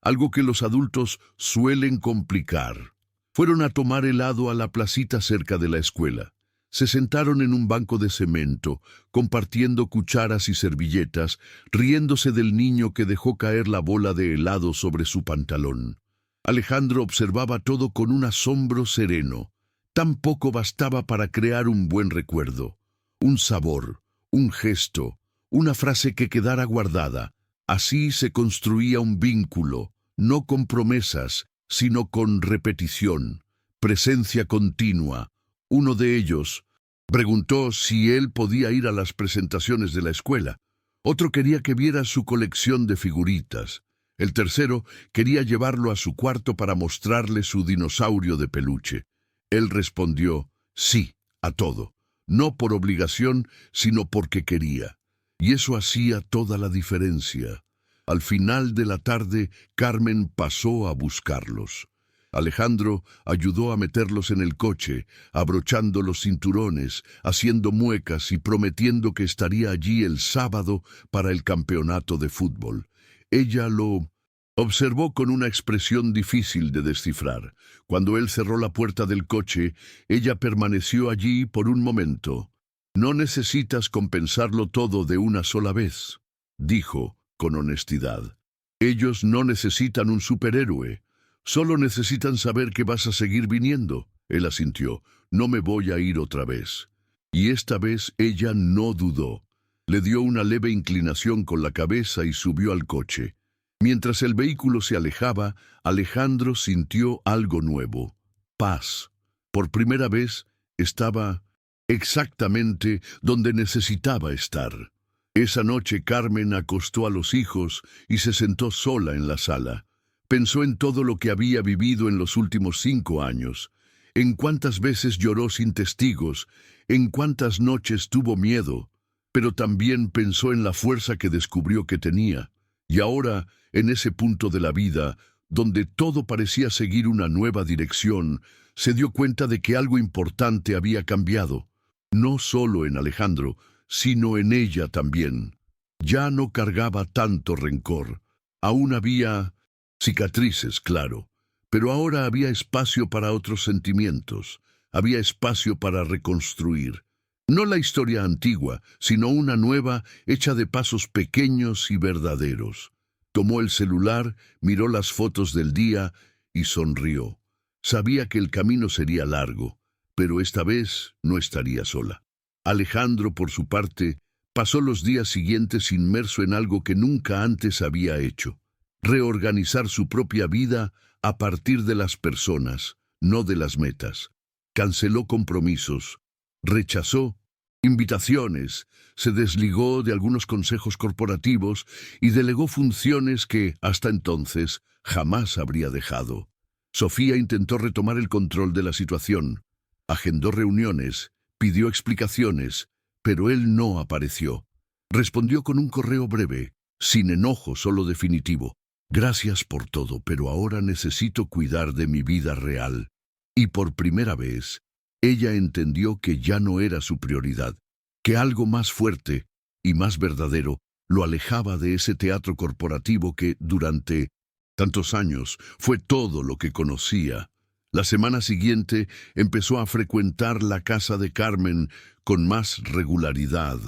algo que los adultos suelen complicar. Fueron a tomar helado a la placita cerca de la escuela. Se sentaron en un banco de cemento, compartiendo cucharas y servilletas, riéndose del niño que dejó caer la bola de helado sobre su pantalón. Alejandro observaba todo con un asombro sereno. Tan poco bastaba para crear un buen recuerdo, un sabor, un gesto, una frase que quedara guardada. Así se construía un vínculo, no con promesas, sino con repetición, presencia continua. Uno de ellos preguntó si él podía ir a las presentaciones de la escuela. Otro quería que viera su colección de figuritas. El tercero quería llevarlo a su cuarto para mostrarle su dinosaurio de peluche. Él respondió sí a todo, no por obligación, sino porque quería. Y eso hacía toda la diferencia. Al final de la tarde, Carmen pasó a buscarlos. Alejandro ayudó a meterlos en el coche, abrochando los cinturones, haciendo muecas y prometiendo que estaría allí el sábado para el campeonato de fútbol. Ella lo observó con una expresión difícil de descifrar. Cuando él cerró la puerta del coche, ella permaneció allí por un momento. «No necesitas compensarlo todo de una sola vez», dijo con honestidad. «Ellos no necesitan un superhéroe. Solo necesitan saber que vas a seguir viniendo». Él asintió. «No me voy a ir otra vez». Y esta vez ella no dudó. Le dio una leve inclinación con la cabeza y subió al coche. Mientras el vehículo se alejaba, Alejandro sintió algo nuevo. Paz. Por primera vez estaba exactamente donde necesitaba estar. Esa noche Carmen acostó a los hijos y se sentó sola en la sala. Pensó en todo lo que había vivido en los últimos 5 años, en cuántas veces lloró sin testigos, en cuántas noches tuvo miedo, pero también pensó en la fuerza que descubrió que tenía. Y ahora, en ese punto de la vida, donde todo parecía seguir una nueva dirección, se dio cuenta de que algo importante había cambiado. No solo en Alejandro, sino en ella también. Ya no cargaba tanto rencor. Aún había cicatrices, claro, pero ahora había espacio para otros sentimientos. Había espacio para reconstruir. No la historia antigua, sino una nueva hecha de pasos pequeños y verdaderos. Tomó el celular, miró las fotos del día y sonrió. Sabía que el camino sería largo, pero esta vez no estaría sola. Alejandro, por su parte, pasó los días siguientes inmerso en algo que nunca antes había hecho: reorganizar su propia vida a partir de las personas, no de las metas. Canceló compromisos, rechazó invitaciones, se desligó de algunos consejos corporativos y delegó funciones que, hasta entonces, jamás habría dejado. Sofía intentó retomar el control de la situación. Agendó reuniones, pidió explicaciones, pero él no apareció. Respondió con un correo breve, sin enojo, solo definitivo: gracias por todo, pero ahora necesito cuidar de mi vida real. Y por primera vez, ella entendió que ya no era su prioridad, que algo más fuerte y más verdadero lo alejaba de ese teatro corporativo que, durante tantos años, fue todo lo que conocía. La semana siguiente empezó a frecuentar la casa de Carmen con más regularidad,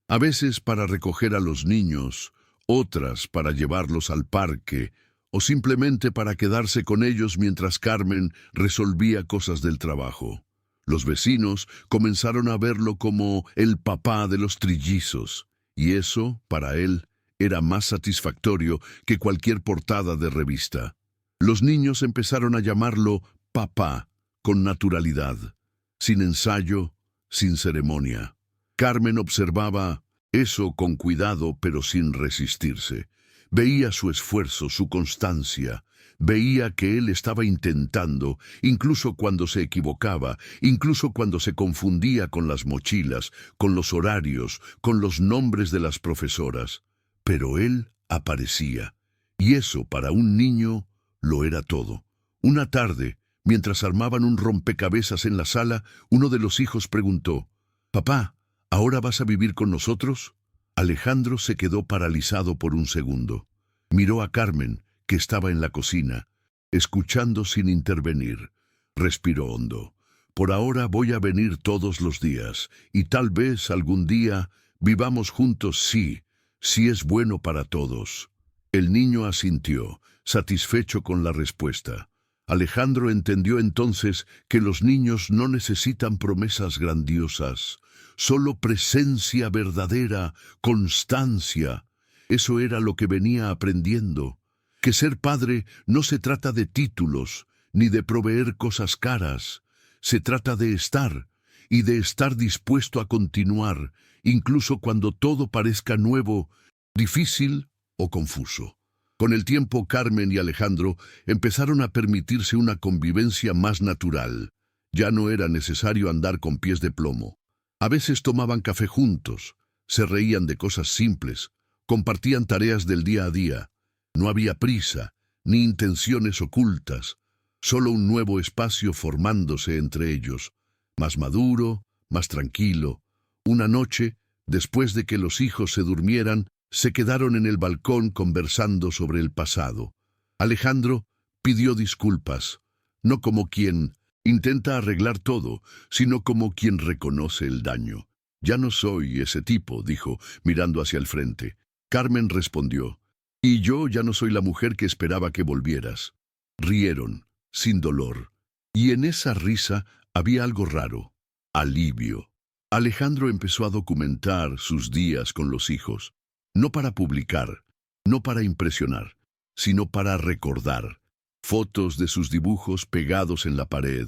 a veces para recoger a los niños, otras para llevarlos al parque, o simplemente para quedarse con ellos mientras Carmen resolvía cosas del trabajo. Los vecinos comenzaron a verlo como el papá de los trillizos, y eso, para él, era más satisfactorio que cualquier portada de revista. Los niños empezaron a llamarlo papá, con naturalidad, sin ensayo, sin ceremonia. Carmen observaba eso con cuidado, pero sin resistirse. Veía su esfuerzo, su constancia. Veía que él estaba intentando, incluso cuando se equivocaba, incluso cuando se confundía con las mochilas, con los horarios, con los nombres de las profesoras. Pero él aparecía, y eso para un niño lo era todo. Una tarde, mientras armaban un rompecabezas en la sala, uno de los hijos preguntó: «Papá, ¿ahora vas a vivir con nosotros?». Alejandro se quedó paralizado por un segundo. Miró a Carmen, que estaba en la cocina, escuchando sin intervenir. Respiró hondo. «Por ahora voy a venir todos los días, y tal vez algún día vivamos juntos, si es bueno para todos». El niño asintió, satisfecho con la respuesta. Alejandro entendió entonces que los niños no necesitan promesas grandiosas, solo presencia verdadera, constancia. Eso era lo que venía aprendiendo, que ser padre no se trata de títulos, ni de proveer cosas caras. Se trata de estar, y de estar dispuesto a continuar, incluso cuando todo parezca nuevo, difícil o confuso. Con el tiempo, Carmen y Alejandro empezaron a permitirse una convivencia más natural. Ya no era necesario andar con pies de plomo. A veces tomaban café juntos, se reían de cosas simples, compartían tareas del día a día. No había prisa, ni intenciones ocultas, solo un nuevo espacio formándose entre ellos, más maduro, más tranquilo. Una noche, después de que los hijos se durmieran, se quedaron en el balcón conversando sobre el pasado. Alejandro pidió disculpas, no como quien intenta arreglar todo, sino como quien reconoce el daño. «Ya no soy ese tipo», dijo, mirando hacia el frente. Carmen respondió: «Y yo ya no soy la mujer que esperaba que volvieras». Rieron, sin dolor, y en esa risa había algo raro: alivio. Alejandro empezó a documentar sus días con los hijos, no para publicar, no para impresionar, sino para recordar. Fotos de sus dibujos pegados en la pared,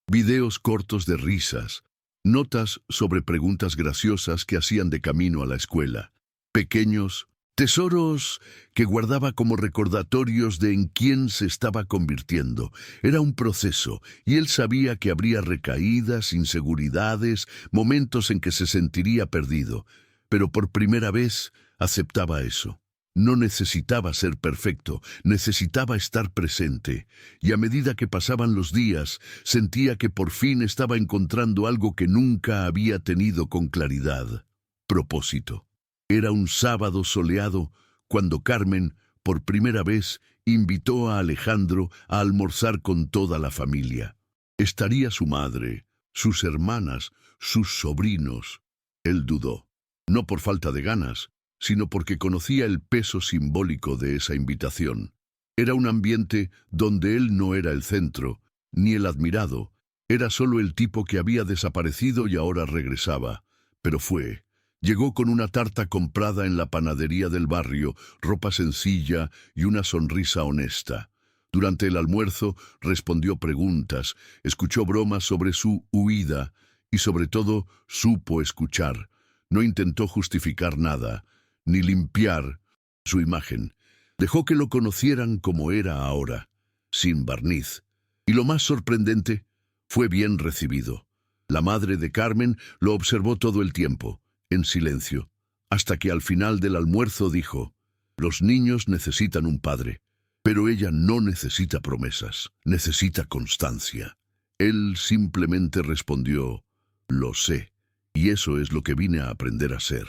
videos cortos de risas, notas sobre preguntas graciosas que hacían de camino a la escuela, pequeños tesoros que guardaba como recordatorios de en quién se estaba convirtiendo. Era un proceso, y él sabía que habría recaídas, inseguridades, momentos en que se sentiría perdido, pero por primera vez aceptaba eso. No necesitaba ser perfecto, necesitaba estar presente, y a medida que pasaban los días, sentía que por fin estaba encontrando algo que nunca había tenido con claridad: propósito. Era un sábado soleado cuando Carmen, por primera vez, invitó a Alejandro a almorzar con toda la familia. Estaría su madre, sus hermanas, sus sobrinos. Él dudó, no por falta de ganas, sino porque conocía el peso simbólico de esa invitación. Era un ambiente donde él no era el centro, ni el admirado, era solo el tipo que había desaparecido y ahora regresaba. Pero fue. Llegó con una tarta comprada en la panadería del barrio, ropa sencilla y una sonrisa honesta. Durante el almuerzo respondió preguntas, escuchó bromas sobre su huida y sobre todo supo escuchar. No intentó justificar nada, ni limpiar su imagen. Dejó que lo conocieran como era ahora, sin barniz. Y lo más sorprendente, fue bien recibido. La madre de Carmen lo observó todo el tiempo, en silencio, hasta que al final del almuerzo dijo: «Los niños necesitan un padre, pero ella no necesita promesas, necesita constancia». Él simplemente respondió: «Lo sé, y eso es lo que vine a aprender a ser».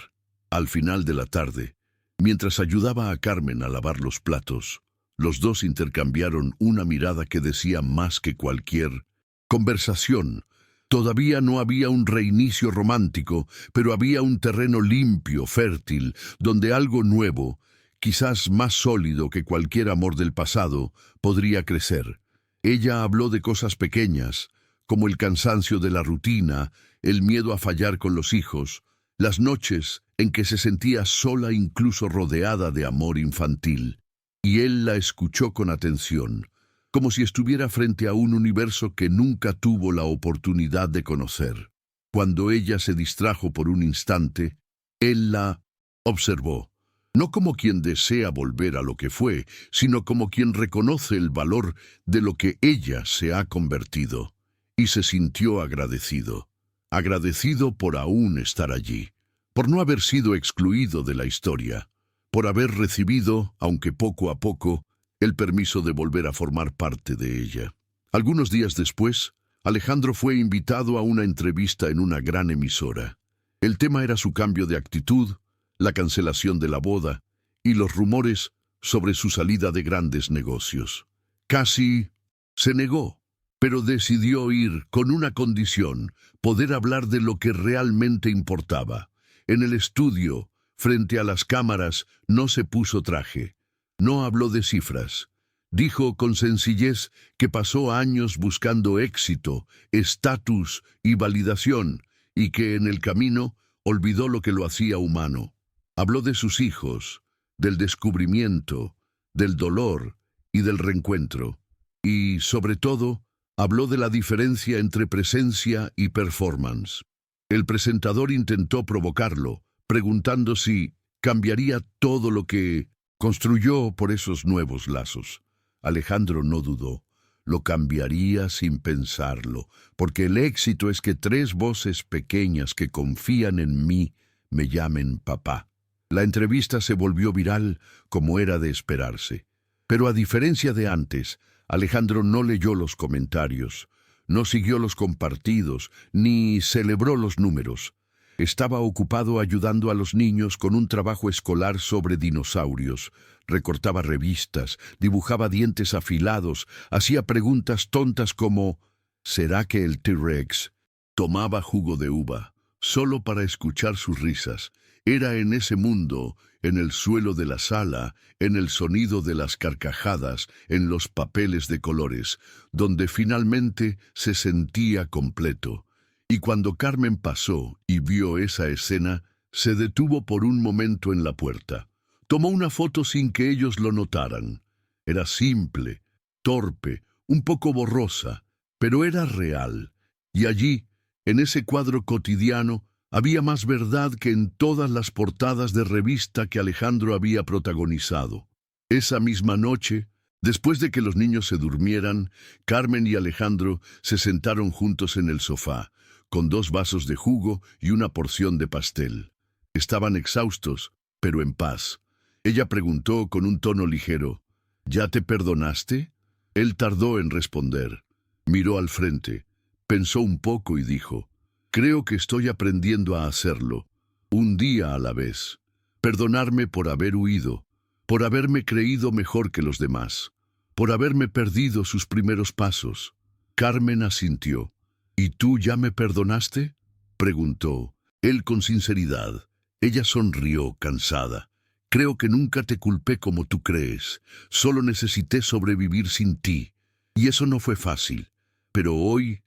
Al final de la tarde, mientras ayudaba a Carmen a lavar los platos, los dos intercambiaron una mirada que decía más que cualquier conversación. Todavía no había un reinicio romántico, pero había un terreno limpio, fértil, donde algo nuevo, quizás más sólido que cualquier amor del pasado, podría crecer. Ella habló de cosas pequeñas, como el cansancio de la rutina, el miedo a fallar con los hijos, las noches en que se sentía sola incluso rodeada de amor infantil. Y él la escuchó con atención, como si estuviera frente a un universo que nunca tuvo la oportunidad de conocer. Cuando ella se distrajo por un instante, él la observó, no como quien desea volver a lo que fue, sino como quien reconoce el valor de lo que ella se ha convertido, y se sintió agradecido. Agradecido por aún estar allí, por no haber sido excluido de la historia, por haber recibido, aunque poco a poco, el permiso de volver a formar parte de ella. Algunos días después, Alejandro fue invitado a una entrevista en una gran emisora. El tema era su cambio de actitud, la cancelación de la boda y los rumores sobre su salida de grandes negocios. Casi se negó, pero decidió ir con una condición: poder hablar de lo que realmente importaba. En el estudio, frente a las cámaras, no se puso traje. No habló de cifras. Dijo con sencillez que pasó años buscando éxito, estatus y validación, y que en el camino olvidó lo que lo hacía humano. Habló de sus hijos, del descubrimiento, del dolor y del reencuentro. Y, sobre todo, habló de la diferencia entre presencia y performance. El presentador intentó provocarlo, preguntando si cambiaría todo lo que construyó por esos nuevos lazos. Alejandro no dudó. Lo cambiaría sin pensarlo, porque el éxito es que 3 voces pequeñas que confían en mí me llamen papá. La entrevista se volvió viral, como era de esperarse. Pero a diferencia de antes, Alejandro no leyó los comentarios, no siguió los compartidos, ni celebró los números. Estaba ocupado ayudando a los niños con un trabajo escolar sobre dinosaurios. Recortaba revistas, dibujaba dientes afilados, hacía preguntas tontas como: ¿será que el T-Rex tomaba jugo de uva? Solo para escuchar sus risas. Era en ese mundo, en el suelo de la sala, en el sonido de las carcajadas, en los papeles de colores, donde finalmente se sentía completo. Y cuando Carmen pasó y vio esa escena, se detuvo por un momento en la puerta. Tomó una foto sin que ellos lo notaran. Era simple, torpe, un poco borrosa, pero era real. Y allí, en ese cuadro cotidiano, había más verdad que en todas las portadas de revista que Alejandro había protagonizado. Esa misma noche, después de que los niños se durmieran, Carmen y Alejandro se sentaron juntos en el sofá, con 2 vasos de jugo y una porción de pastel. Estaban exhaustos, pero en paz. Ella preguntó con un tono ligero: ¿ya te perdonaste? Él tardó en responder. Miró al frente, pensó un poco y dijo: creo que estoy aprendiendo a hacerlo, un día a la vez. Perdonarme por haber huido, por haberme creído mejor que los demás, por haberme perdido sus primeros pasos. Carmen asintió. ¿Y tú ya me perdonaste?, preguntó. Él con sinceridad. Ella sonrió, cansada. Creo que nunca te culpé como tú crees. Solo necesité sobrevivir sin ti. Y eso no fue fácil. Pero hoy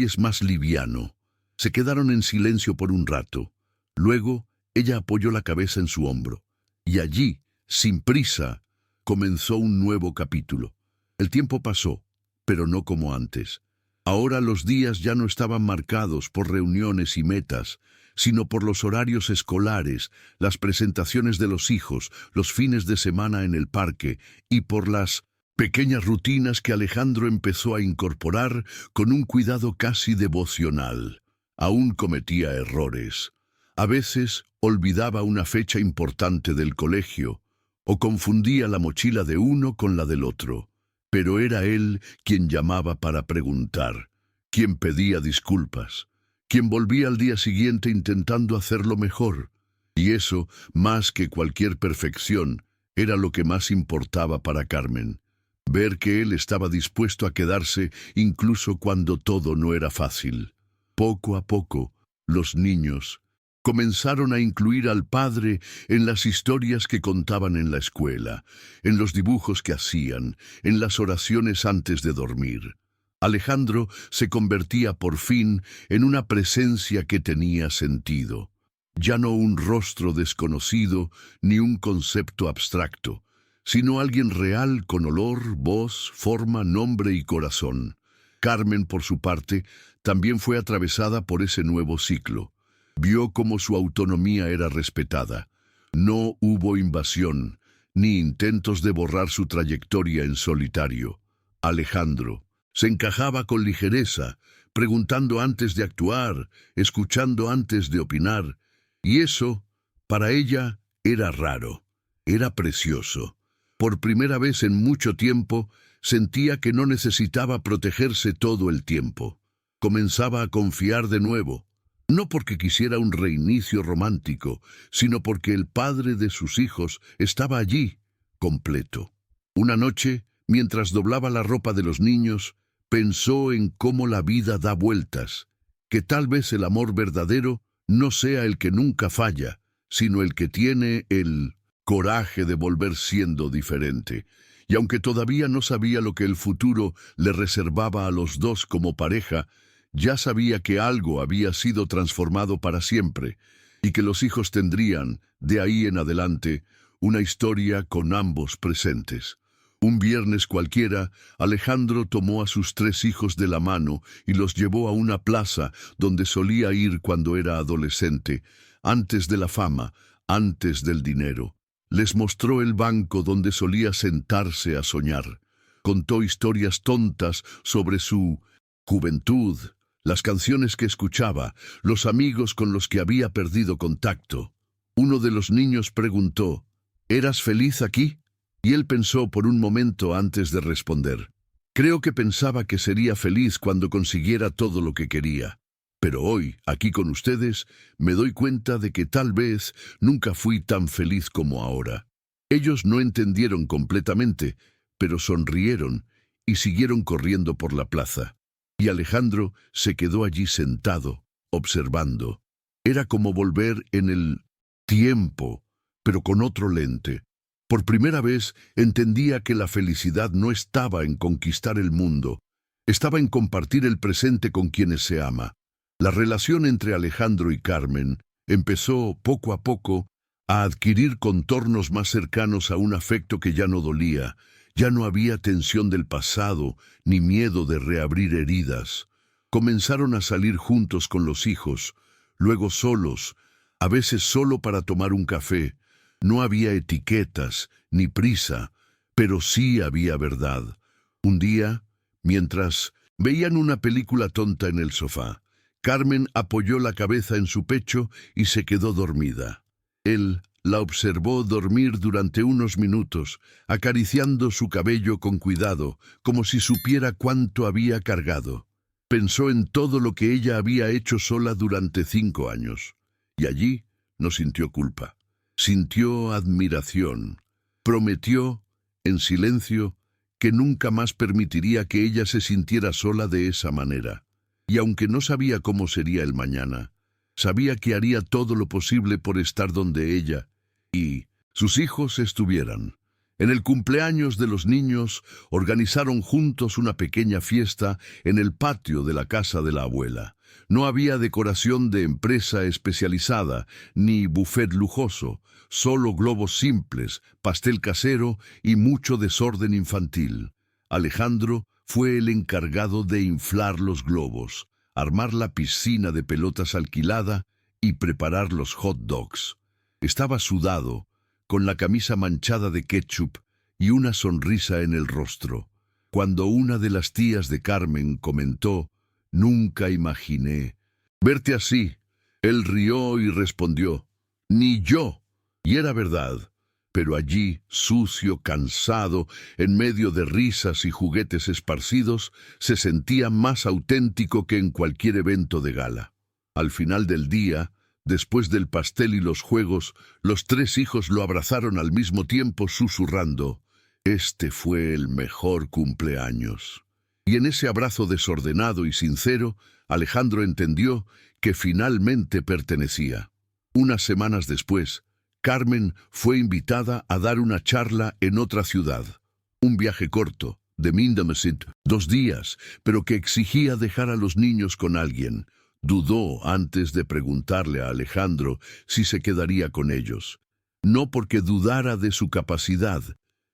es más liviano. Se quedaron en silencio por un rato. Luego, ella apoyó la cabeza en su hombro. Y allí, sin prisa, comenzó un nuevo capítulo. El tiempo pasó, pero no como antes. Ahora los días ya no estaban marcados por reuniones y metas, sino por los horarios escolares, las presentaciones de los hijos, los fines de semana en el parque y por las pequeñas rutinas que Alejandro empezó a incorporar con un cuidado casi devocional. Aún cometía errores. A veces olvidaba una fecha importante del colegio o confundía la mochila de uno con la del otro. Pero era él quien llamaba para preguntar, quien pedía disculpas, quien volvía al día siguiente intentando hacerlo mejor. Y eso, más que cualquier perfección, era lo que más importaba para Carmen. Ver que él estaba dispuesto a quedarse incluso cuando todo no era fácil. Poco a poco, los niños comenzaron a incluir al padre en las historias que contaban en la escuela, en los dibujos que hacían, en las oraciones antes de dormir. Alejandro se convertía por fin en una presencia que tenía sentido. Ya no un rostro desconocido ni un concepto abstracto, sino alguien real con olor, voz, forma, nombre y corazón. Carmen, por su parte, también fue atravesada por ese nuevo ciclo. Vio cómo su autonomía era respetada. No hubo invasión, ni intentos de borrar su trayectoria en solitario. Alejandro se encajaba con ligereza, preguntando antes de actuar, escuchando antes de opinar, y eso, para ella, era raro, era precioso. Por primera vez en mucho tiempo, sentía que no necesitaba protegerse todo el tiempo. Comenzaba a confiar de nuevo. No porque quisiera un reinicio romántico, sino porque el padre de sus hijos estaba allí, completo. Una noche, mientras doblaba la ropa de los niños, pensó en cómo la vida da vueltas, que tal vez el amor verdadero no sea el que nunca falla, sino el que tiene el coraje de volver siendo diferente. Y aunque todavía no sabía lo que el futuro le reservaba a los dos como pareja, ya sabía que algo había sido transformado para siempre y que los hijos tendrían, de ahí en adelante, una historia con ambos presentes. Un viernes cualquiera, Alejandro tomó a sus 3 hijos de la mano y los llevó a una plaza donde solía ir cuando era adolescente, antes de la fama, antes del dinero. Les mostró el banco donde solía sentarse a soñar. Contó historias tontas sobre su juventud, las canciones que escuchaba, los amigos con los que había perdido contacto. Uno de los niños preguntó, ¿eras feliz aquí? Y él pensó por un momento antes de responder. Creo que pensaba que sería feliz cuando consiguiera todo lo que quería. Pero hoy, aquí con ustedes, me doy cuenta de que tal vez nunca fui tan feliz como ahora. Ellos no entendieron completamente, pero sonrieron y siguieron corriendo por la plaza. Y Alejandro se quedó allí sentado, observando. Era como volver en el tiempo, pero con otro lente. Por primera vez entendía que la felicidad no estaba en conquistar el mundo, estaba en compartir el presente con quienes se ama. La relación entre Alejandro y Carmen empezó poco a poco a adquirir contornos más cercanos a un afecto que ya no dolía. Ya no había tensión del pasado, ni miedo de reabrir heridas. Comenzaron a salir juntos con los hijos, luego solos, a veces solo para tomar un café. No había etiquetas, ni prisa, pero sí había verdad. Un día, mientras veían una película tonta en el sofá, Carmen apoyó la cabeza en su pecho y se quedó dormida. Él la observó dormir durante unos minutos, acariciando su cabello con cuidado, como si supiera cuánto había cargado. Pensó en todo lo que ella había hecho sola durante 5 años, y allí no sintió culpa. Sintió admiración. Prometió, en silencio, que nunca más permitiría que ella se sintiera sola de esa manera. Y aunque no sabía cómo sería el mañana, Sabía que haría todo lo posible por estar donde ella y sus hijos estuvieran. En el cumpleaños de los niños organizaron juntos una pequeña fiesta en el patio de la casa de la abuela. No había decoración de empresa especializada, ni buffet lujoso, solo globos simples, pastel casero y mucho desorden infantil. Alejandro fue el encargado de inflar los globos, armar la piscina de pelotas alquilada y preparar los hot dogs. Estaba sudado, con la camisa manchada de ketchup y una sonrisa en el rostro, cuando una de las tías de Carmen comentó: «Nunca imaginé verte así». Él rió y respondió: «Ni yo». Y era verdad, pero allí, sucio, cansado, en medio de risas y juguetes esparcidos, se sentía más auténtico que en cualquier evento de gala. Al final del día, después del pastel y los juegos, los tres hijos lo abrazaron al mismo tiempo susurrando: «Este fue el mejor cumpleaños». Y en ese abrazo desordenado y sincero, Alejandro entendió que finalmente pertenecía. Unas semanas después, Carmen fue invitada a dar una charla en otra ciudad. Un viaje corto, de Mindamasit, 2 días, pero que exigía dejar a los niños con alguien. Dudó antes de preguntarle a Alejandro si se quedaría con ellos. No porque dudara de su capacidad,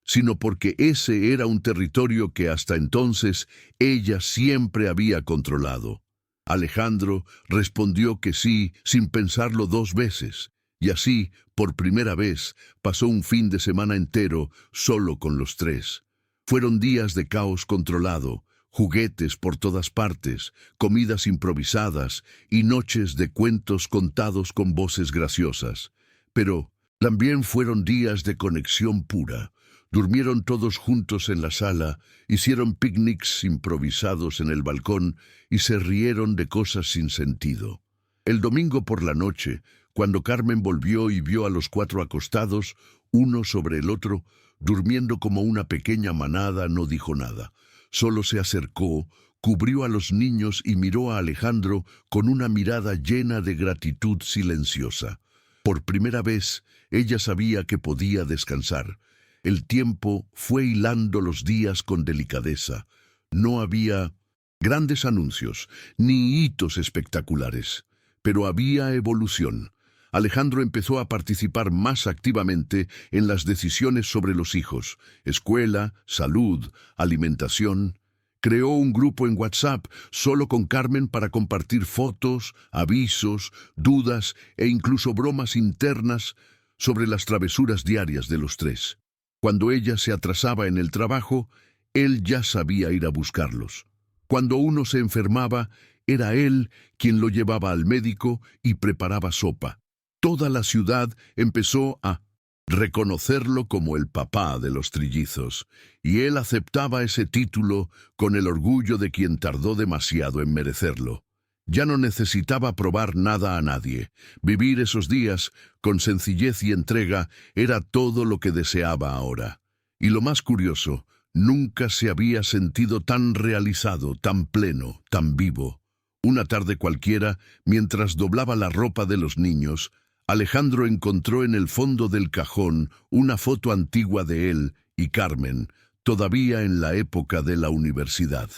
sino porque ese era un territorio que hasta entonces ella siempre había controlado. Alejandro respondió que sí, sin pensarlo 2 veces, y así, por primera vez, pasó un fin de semana entero solo con los tres. Fueron días de caos controlado, juguetes por todas partes, comidas improvisadas y noches de cuentos contados con voces graciosas. Pero también fueron días de conexión pura. Durmieron todos juntos en la sala, hicieron picnics improvisados en el balcón y se rieron de cosas sin sentido. El domingo por la noche, cuando Carmen volvió y vio a los 4 acostados, uno sobre el otro, durmiendo como una pequeña manada, no dijo nada. Solo se acercó, cubrió a los niños y miró a Alejandro con una mirada llena de gratitud silenciosa. Por primera vez, ella sabía que podía descansar. El tiempo fue hilando los días con delicadeza. No había grandes anuncios, ni hitos espectaculares, pero había evolución. Alejandro empezó a participar más activamente en las decisiones sobre los hijos, escuela, salud, alimentación. Creó un grupo en WhatsApp solo con Carmen para compartir fotos, avisos, dudas e incluso bromas internas sobre las travesuras diarias de los tres. Cuando ella se atrasaba en el trabajo, él ya sabía ir a buscarlos. Cuando uno se enfermaba, era él quien lo llevaba al médico y preparaba sopa. Toda la ciudad empezó a reconocerlo como el papá de los trillizos, y él aceptaba ese título con el orgullo de quien tardó demasiado en merecerlo. Ya no necesitaba probar nada a nadie. Vivir esos días con sencillez y entrega era todo lo que deseaba ahora. Y lo más curioso, nunca se había sentido tan realizado, tan pleno, tan vivo. Una tarde cualquiera, mientras doblaba la ropa de los niños, Alejandro encontró en el fondo del cajón una foto antigua de él y Carmen, todavía en la época de la universidad.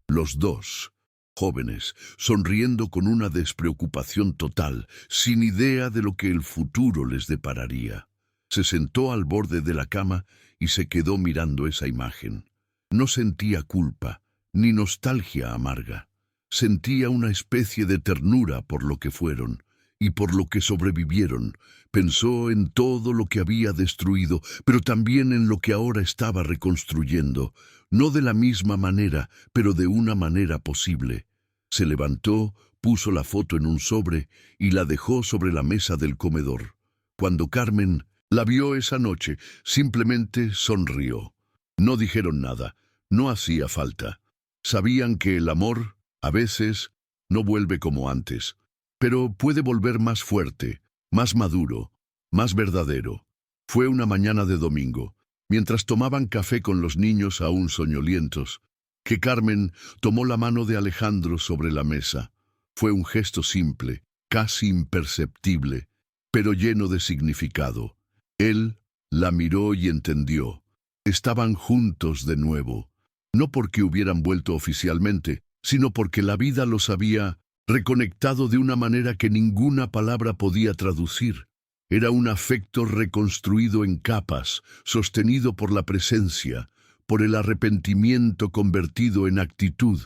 Los dos, jóvenes, sonriendo con una despreocupación total, sin idea de lo que el futuro les depararía. Se sentó al borde de la cama y se quedó mirando esa imagen. No sentía culpa, ni nostalgia amarga. Sentía una especie de ternura por lo que fueron y por lo que sobrevivieron. Pensó en todo lo que había destruido, pero también en lo que ahora estaba reconstruyendo. No de la misma manera, pero de una manera posible. Se levantó, puso la foto en un sobre y la dejó sobre la mesa del comedor. Cuando Carmen la vio esa noche, simplemente sonrió. No dijeron nada, no hacía falta. Sabían que el amor, a veces, no vuelve como antes, pero puede volver más fuerte, más maduro, más verdadero. Fue una mañana de domingo, mientras tomaban café con los niños aún soñolientos, que Carmen tomó la mano de Alejandro sobre la mesa. Fue un gesto simple, casi imperceptible, pero lleno de significado. Él la miró y entendió. Estaban juntos de nuevo, no porque hubieran vuelto oficialmente, sino porque la vida los había reconectado de una manera que ninguna palabra podía traducir. Era un afecto reconstruido en capas, sostenido por la presencia, por el arrepentimiento convertido en actitud,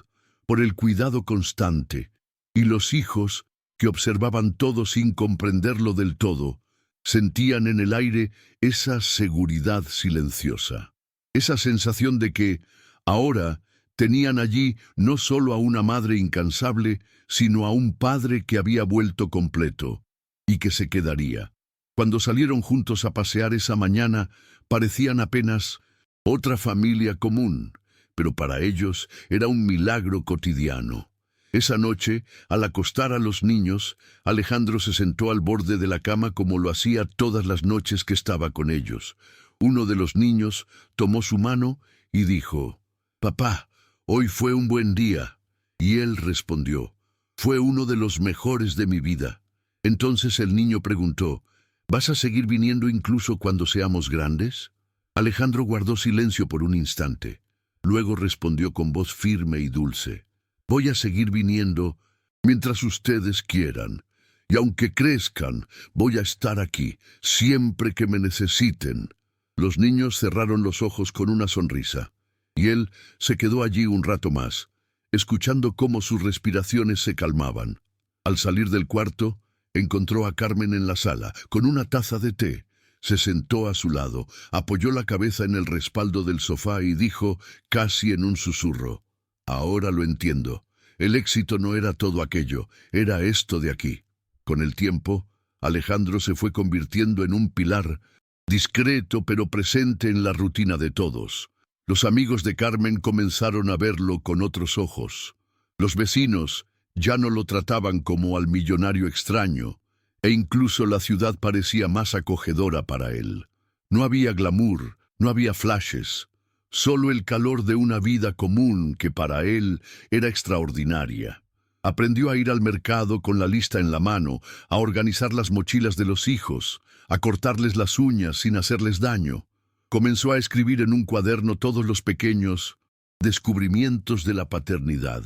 por el cuidado constante. Y los hijos, que observaban todo sin comprenderlo del todo, sentían en el aire esa seguridad silenciosa, esa sensación de que, ahora, tenían allí no solo a una madre incansable, sino a un padre que había vuelto completo, y que se quedaría. Cuando salieron juntos a pasear esa mañana, parecían apenas otra familia común, pero para ellos era un milagro cotidiano. Esa noche, al acostar a los niños, Alejandro se sentó al borde de la cama como lo hacía todas las noches que estaba con ellos. Uno de los niños tomó su mano y dijo: «Papá, hoy fue un buen día». Y él respondió: «Fue uno de los mejores de mi vida». Entonces el niño preguntó: «¿Vas a seguir viniendo incluso cuando seamos grandes?». Alejandro guardó silencio por un instante. Luego respondió con voz firme y dulce: «Voy a seguir viniendo mientras ustedes quieran, y aunque crezcan, voy a estar aquí, siempre que me necesiten». Los niños cerraron los ojos con una sonrisa, y él se quedó allí un rato más, escuchando cómo sus respiraciones se calmaban. Al salir del cuarto, encontró a Carmen en la sala, con una taza de té. Se sentó a su lado, apoyó la cabeza en el respaldo del sofá y dijo, casi en un susurro: «Ahora lo entiendo. El éxito no era todo aquello, era esto de aquí». Con el tiempo, Alejandro se fue convirtiendo en un pilar, discreto pero presente en la rutina de todos. Los amigos de Carmen comenzaron a verlo con otros ojos. Los vecinos ya no lo trataban como al millonario extraño, e incluso la ciudad parecía más acogedora para él. No había glamour, no había flashes, solo el calor de una vida común que para él era extraordinaria. Aprendió a ir al mercado con la lista en la mano, a organizar las mochilas de los hijos, a cortarles las uñas sin hacerles daño. Comenzó a escribir en un cuaderno todos los pequeños descubrimientos de la paternidad,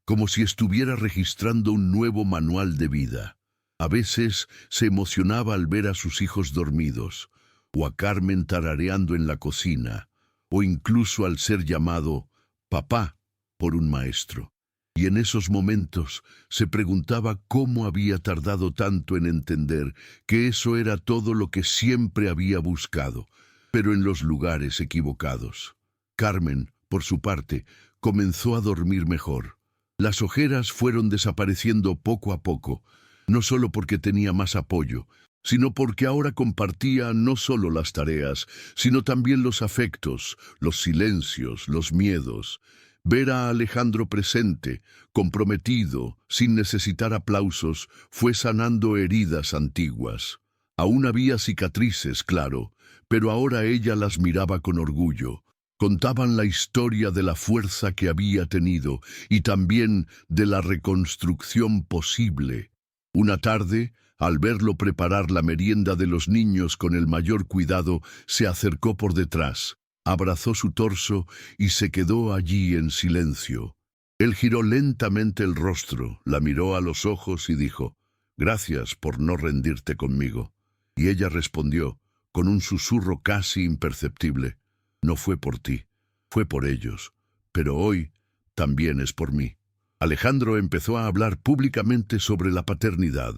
como si estuviera registrando un nuevo manual de vida. A veces se emocionaba al ver a sus hijos dormidos, o a Carmen tarareando en la cocina, o incluso al ser llamado papá por un maestro. Y en esos momentos se preguntaba cómo había tardado tanto en entender que eso era todo lo que siempre había buscado, pero en los lugares equivocados. Carmen, por su parte, comenzó a dormir mejor. Las ojeras fueron desapareciendo poco a poco, no solo porque tenía más apoyo, sino porque ahora compartía no solo las tareas, sino también los afectos, los silencios, los miedos. Ver a Alejandro presente, comprometido, sin necesitar aplausos, fue sanando heridas antiguas. Aún había cicatrices, claro, pero ahora ella las miraba con orgullo. Contaban la historia de la fuerza que había tenido y también de la reconstrucción posible. Una tarde, al verlo preparar la merienda de los niños con el mayor cuidado, se acercó por detrás, abrazó su torso y se quedó allí en silencio. Él giró lentamente el rostro, la miró a los ojos y dijo: «Gracias por no rendirte conmigo». Y ella respondió, con un susurro casi imperceptible: «No fue por ti, fue por ellos, pero hoy también es por mí». Alejandro empezó a hablar públicamente sobre la paternidad,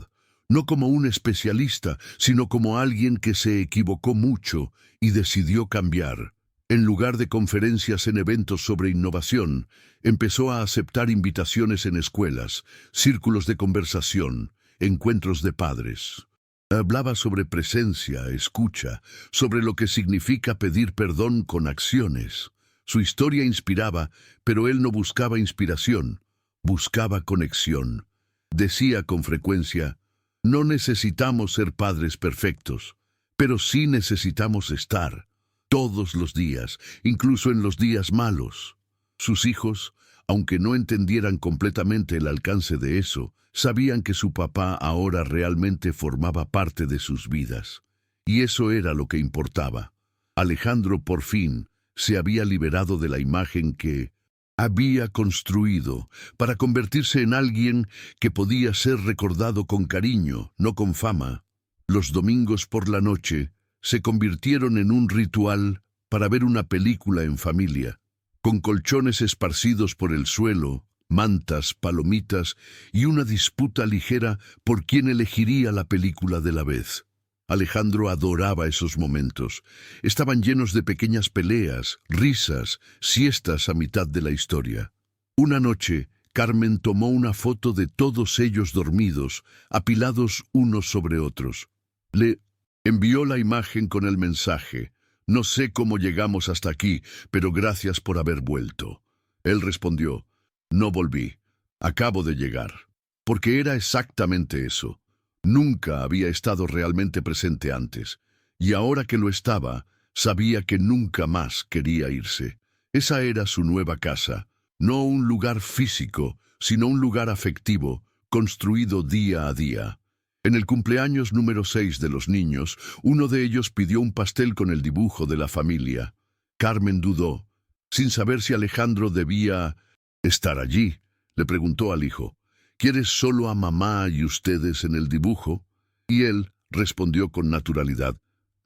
no como un especialista, sino como alguien que se equivocó mucho y decidió cambiar. En lugar de conferencias en eventos sobre innovación, empezó a aceptar invitaciones en escuelas, círculos de conversación, encuentros de padres. Hablaba sobre presencia, escucha, sobre lo que significa pedir perdón con acciones. Su historia inspiraba, pero él no buscaba inspiración, buscaba conexión. Decía con frecuencia: «No necesitamos ser padres perfectos, pero sí necesitamos estar, todos los días, incluso en los días malos». Sus hijos, aunque no entendieran completamente el alcance de eso, sabían que su papá ahora realmente formaba parte de sus vidas. Y eso era lo que importaba. Alejandro por fin se había liberado de la imagen que había construido para convertirse en alguien que podía ser recordado con cariño, no con fama. Los domingos por la noche se convirtieron en un ritual para ver una película en familia, con colchones esparcidos por el suelo, mantas, palomitas y una disputa ligera por quién elegiría la película de la vez. Alejandro adoraba esos momentos. Estaban llenos de pequeñas peleas, risas, siestas a mitad de la historia. Una noche, Carmen tomó una foto de todos ellos dormidos, apilados unos sobre otros. Le envió la imagen con el mensaje: «No sé cómo llegamos hasta aquí, pero gracias por haber vuelto». Él respondió: «No volví. Acabo de llegar». Porque era exactamente eso. Nunca había estado realmente presente antes, y ahora que lo estaba, sabía que nunca más quería irse. Esa era su nueva casa, no un lugar físico, sino un lugar afectivo, construido día a día. En el cumpleaños número 6 de los niños, uno de ellos pidió un pastel con el dibujo de la familia. Carmen dudó. Sin saber si Alejandro debía estar allí, le preguntó al hijo: «¿Quieres solo a mamá y ustedes en el dibujo?» Y él respondió con naturalidad: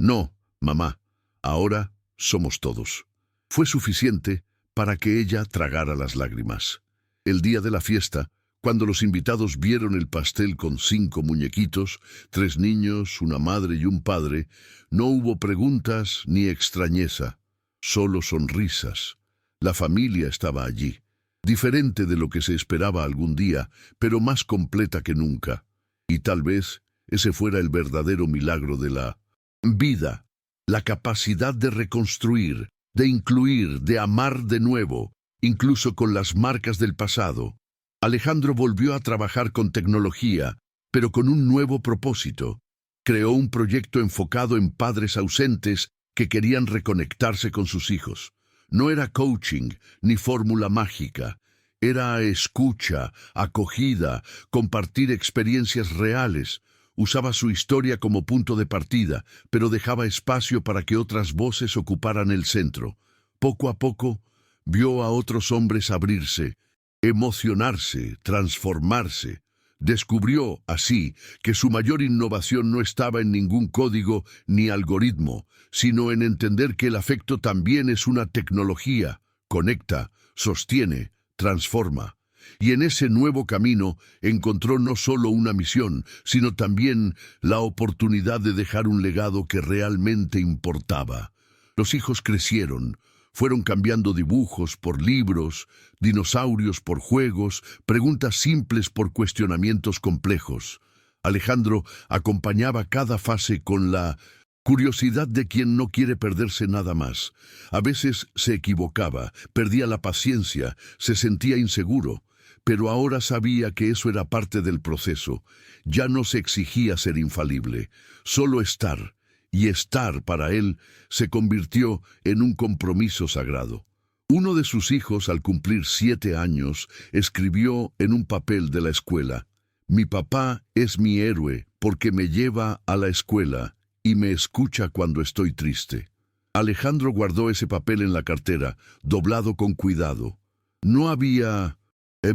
«No, mamá, ahora somos todos». Fue suficiente para que ella tragara las lágrimas. El día de la fiesta, cuando los invitados vieron el pastel con 5 muñequitos, 3 niños, una madre y un padre, no hubo preguntas ni extrañeza, solo sonrisas. La familia estaba allí. Diferente de lo que se esperaba algún día, pero más completa que nunca. Y tal vez ese fuera el verdadero milagro de la vida, la capacidad de reconstruir, de incluir, de amar de nuevo, incluso con las marcas del pasado. Alejandro volvió a trabajar con tecnología, pero con un nuevo propósito. Creó un proyecto enfocado en padres ausentes que querían reconectarse con sus hijos. No era coaching ni fórmula mágica. Era escucha, acogida, compartir experiencias reales. Usaba su historia como punto de partida, pero dejaba espacio para que otras voces ocuparan el centro. Poco a poco, vio a otros hombres abrirse, emocionarse, transformarse. Descubrió, así, que su mayor innovación no estaba en ningún código ni algoritmo, sino en entender que el afecto también es una tecnología, conecta, sostiene, transforma. Y en ese nuevo camino encontró no solo una misión, sino también la oportunidad de dejar un legado que realmente importaba. Los hijos crecieron, fueron cambiando dibujos por libros, dinosaurios por juegos, preguntas simples por cuestionamientos complejos. Alejandro acompañaba cada fase con la curiosidad de quien no quiere perderse nada más. A veces se equivocaba, perdía la paciencia, se sentía inseguro, pero ahora sabía que eso era parte del proceso. Ya no se exigía ser infalible, solo estar. Y estar para él se convirtió en un compromiso sagrado. Uno de sus hijos, al cumplir 7 años, escribió en un papel de la escuela: «Mi papá es mi héroe porque me lleva a la escuela y me escucha cuando estoy triste». Alejandro guardó ese papel en la cartera, doblado con cuidado. No había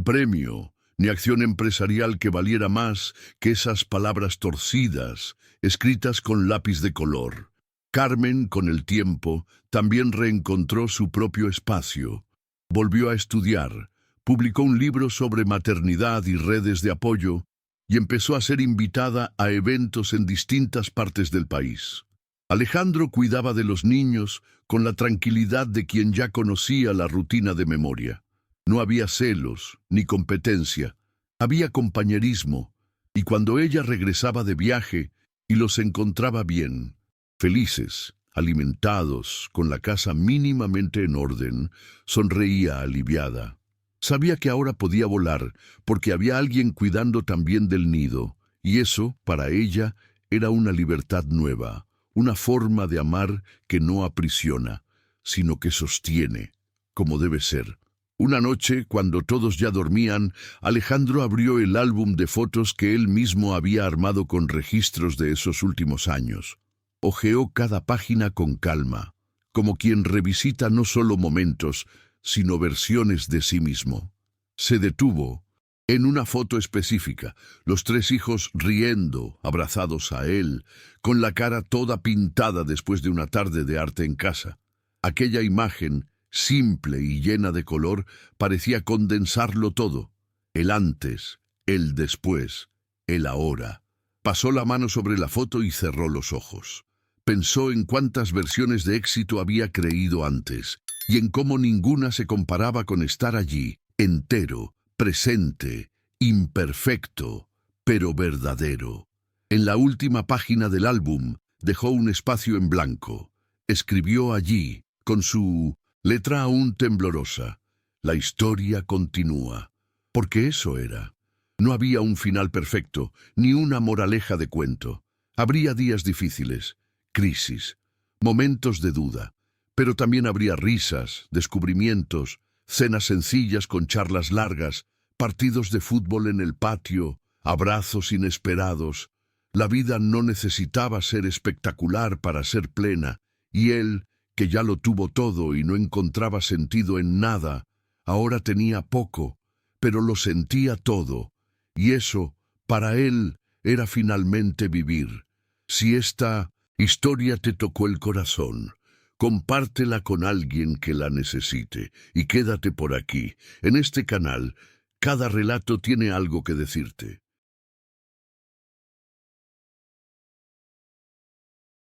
premio ni acción empresarial que valiera más que esas palabras torcidas, escritas con lápiz de color. Carmen, con el tiempo, también reencontró su propio espacio. Volvió a estudiar, publicó un libro sobre maternidad y redes de apoyo, y empezó a ser invitada a eventos en distintas partes del país. Alejandro cuidaba de los niños con la tranquilidad de quien ya conocía la rutina de memoria. No había celos ni competencia, había compañerismo, y cuando ella regresaba de viaje y los encontraba bien, felices, alimentados, con la casa mínimamente en orden, sonreía aliviada. Sabía que ahora podía volar, porque había alguien cuidando también del nido, y eso, para ella, era una libertad nueva, una forma de amar que no aprisiona, sino que sostiene, como debe ser. Una noche, cuando todos ya dormían, Alejandro abrió el álbum de fotos que él mismo había armado con registros de esos últimos años. Hojeó cada página con calma, como quien revisita no solo momentos, sino versiones de sí mismo. Se detuvo en una foto específica, los tres hijos riendo, abrazados a él, con la cara toda pintada después de una tarde de arte en casa. Aquella imagen, simple y llena de color, parecía condensarlo todo. El antes, el después, el ahora. Pasó la mano sobre la foto y cerró los ojos. Pensó en cuántas versiones de éxito había creído antes, y en cómo ninguna se comparaba con estar allí, entero, presente, imperfecto, pero verdadero. En la última página del álbum, dejó un espacio en blanco. Escribió allí, con su letra aún temblorosa: la historia continúa. Porque eso era. No había un final perfecto, ni una moraleja de cuento. Habría días difíciles, crisis, momentos de duda, pero también habría risas, descubrimientos, cenas sencillas con charlas largas, partidos de fútbol en el patio, abrazos inesperados. La vida no necesitaba ser espectacular para ser plena, y él, que ya lo tuvo todo y no encontraba sentido en nada, ahora tenía poco, pero lo sentía todo, y eso, para él, era finalmente vivir. Si esta historia te tocó el corazón, compártela con alguien que la necesite, y quédate por aquí. En este canal, cada relato tiene algo que decirte.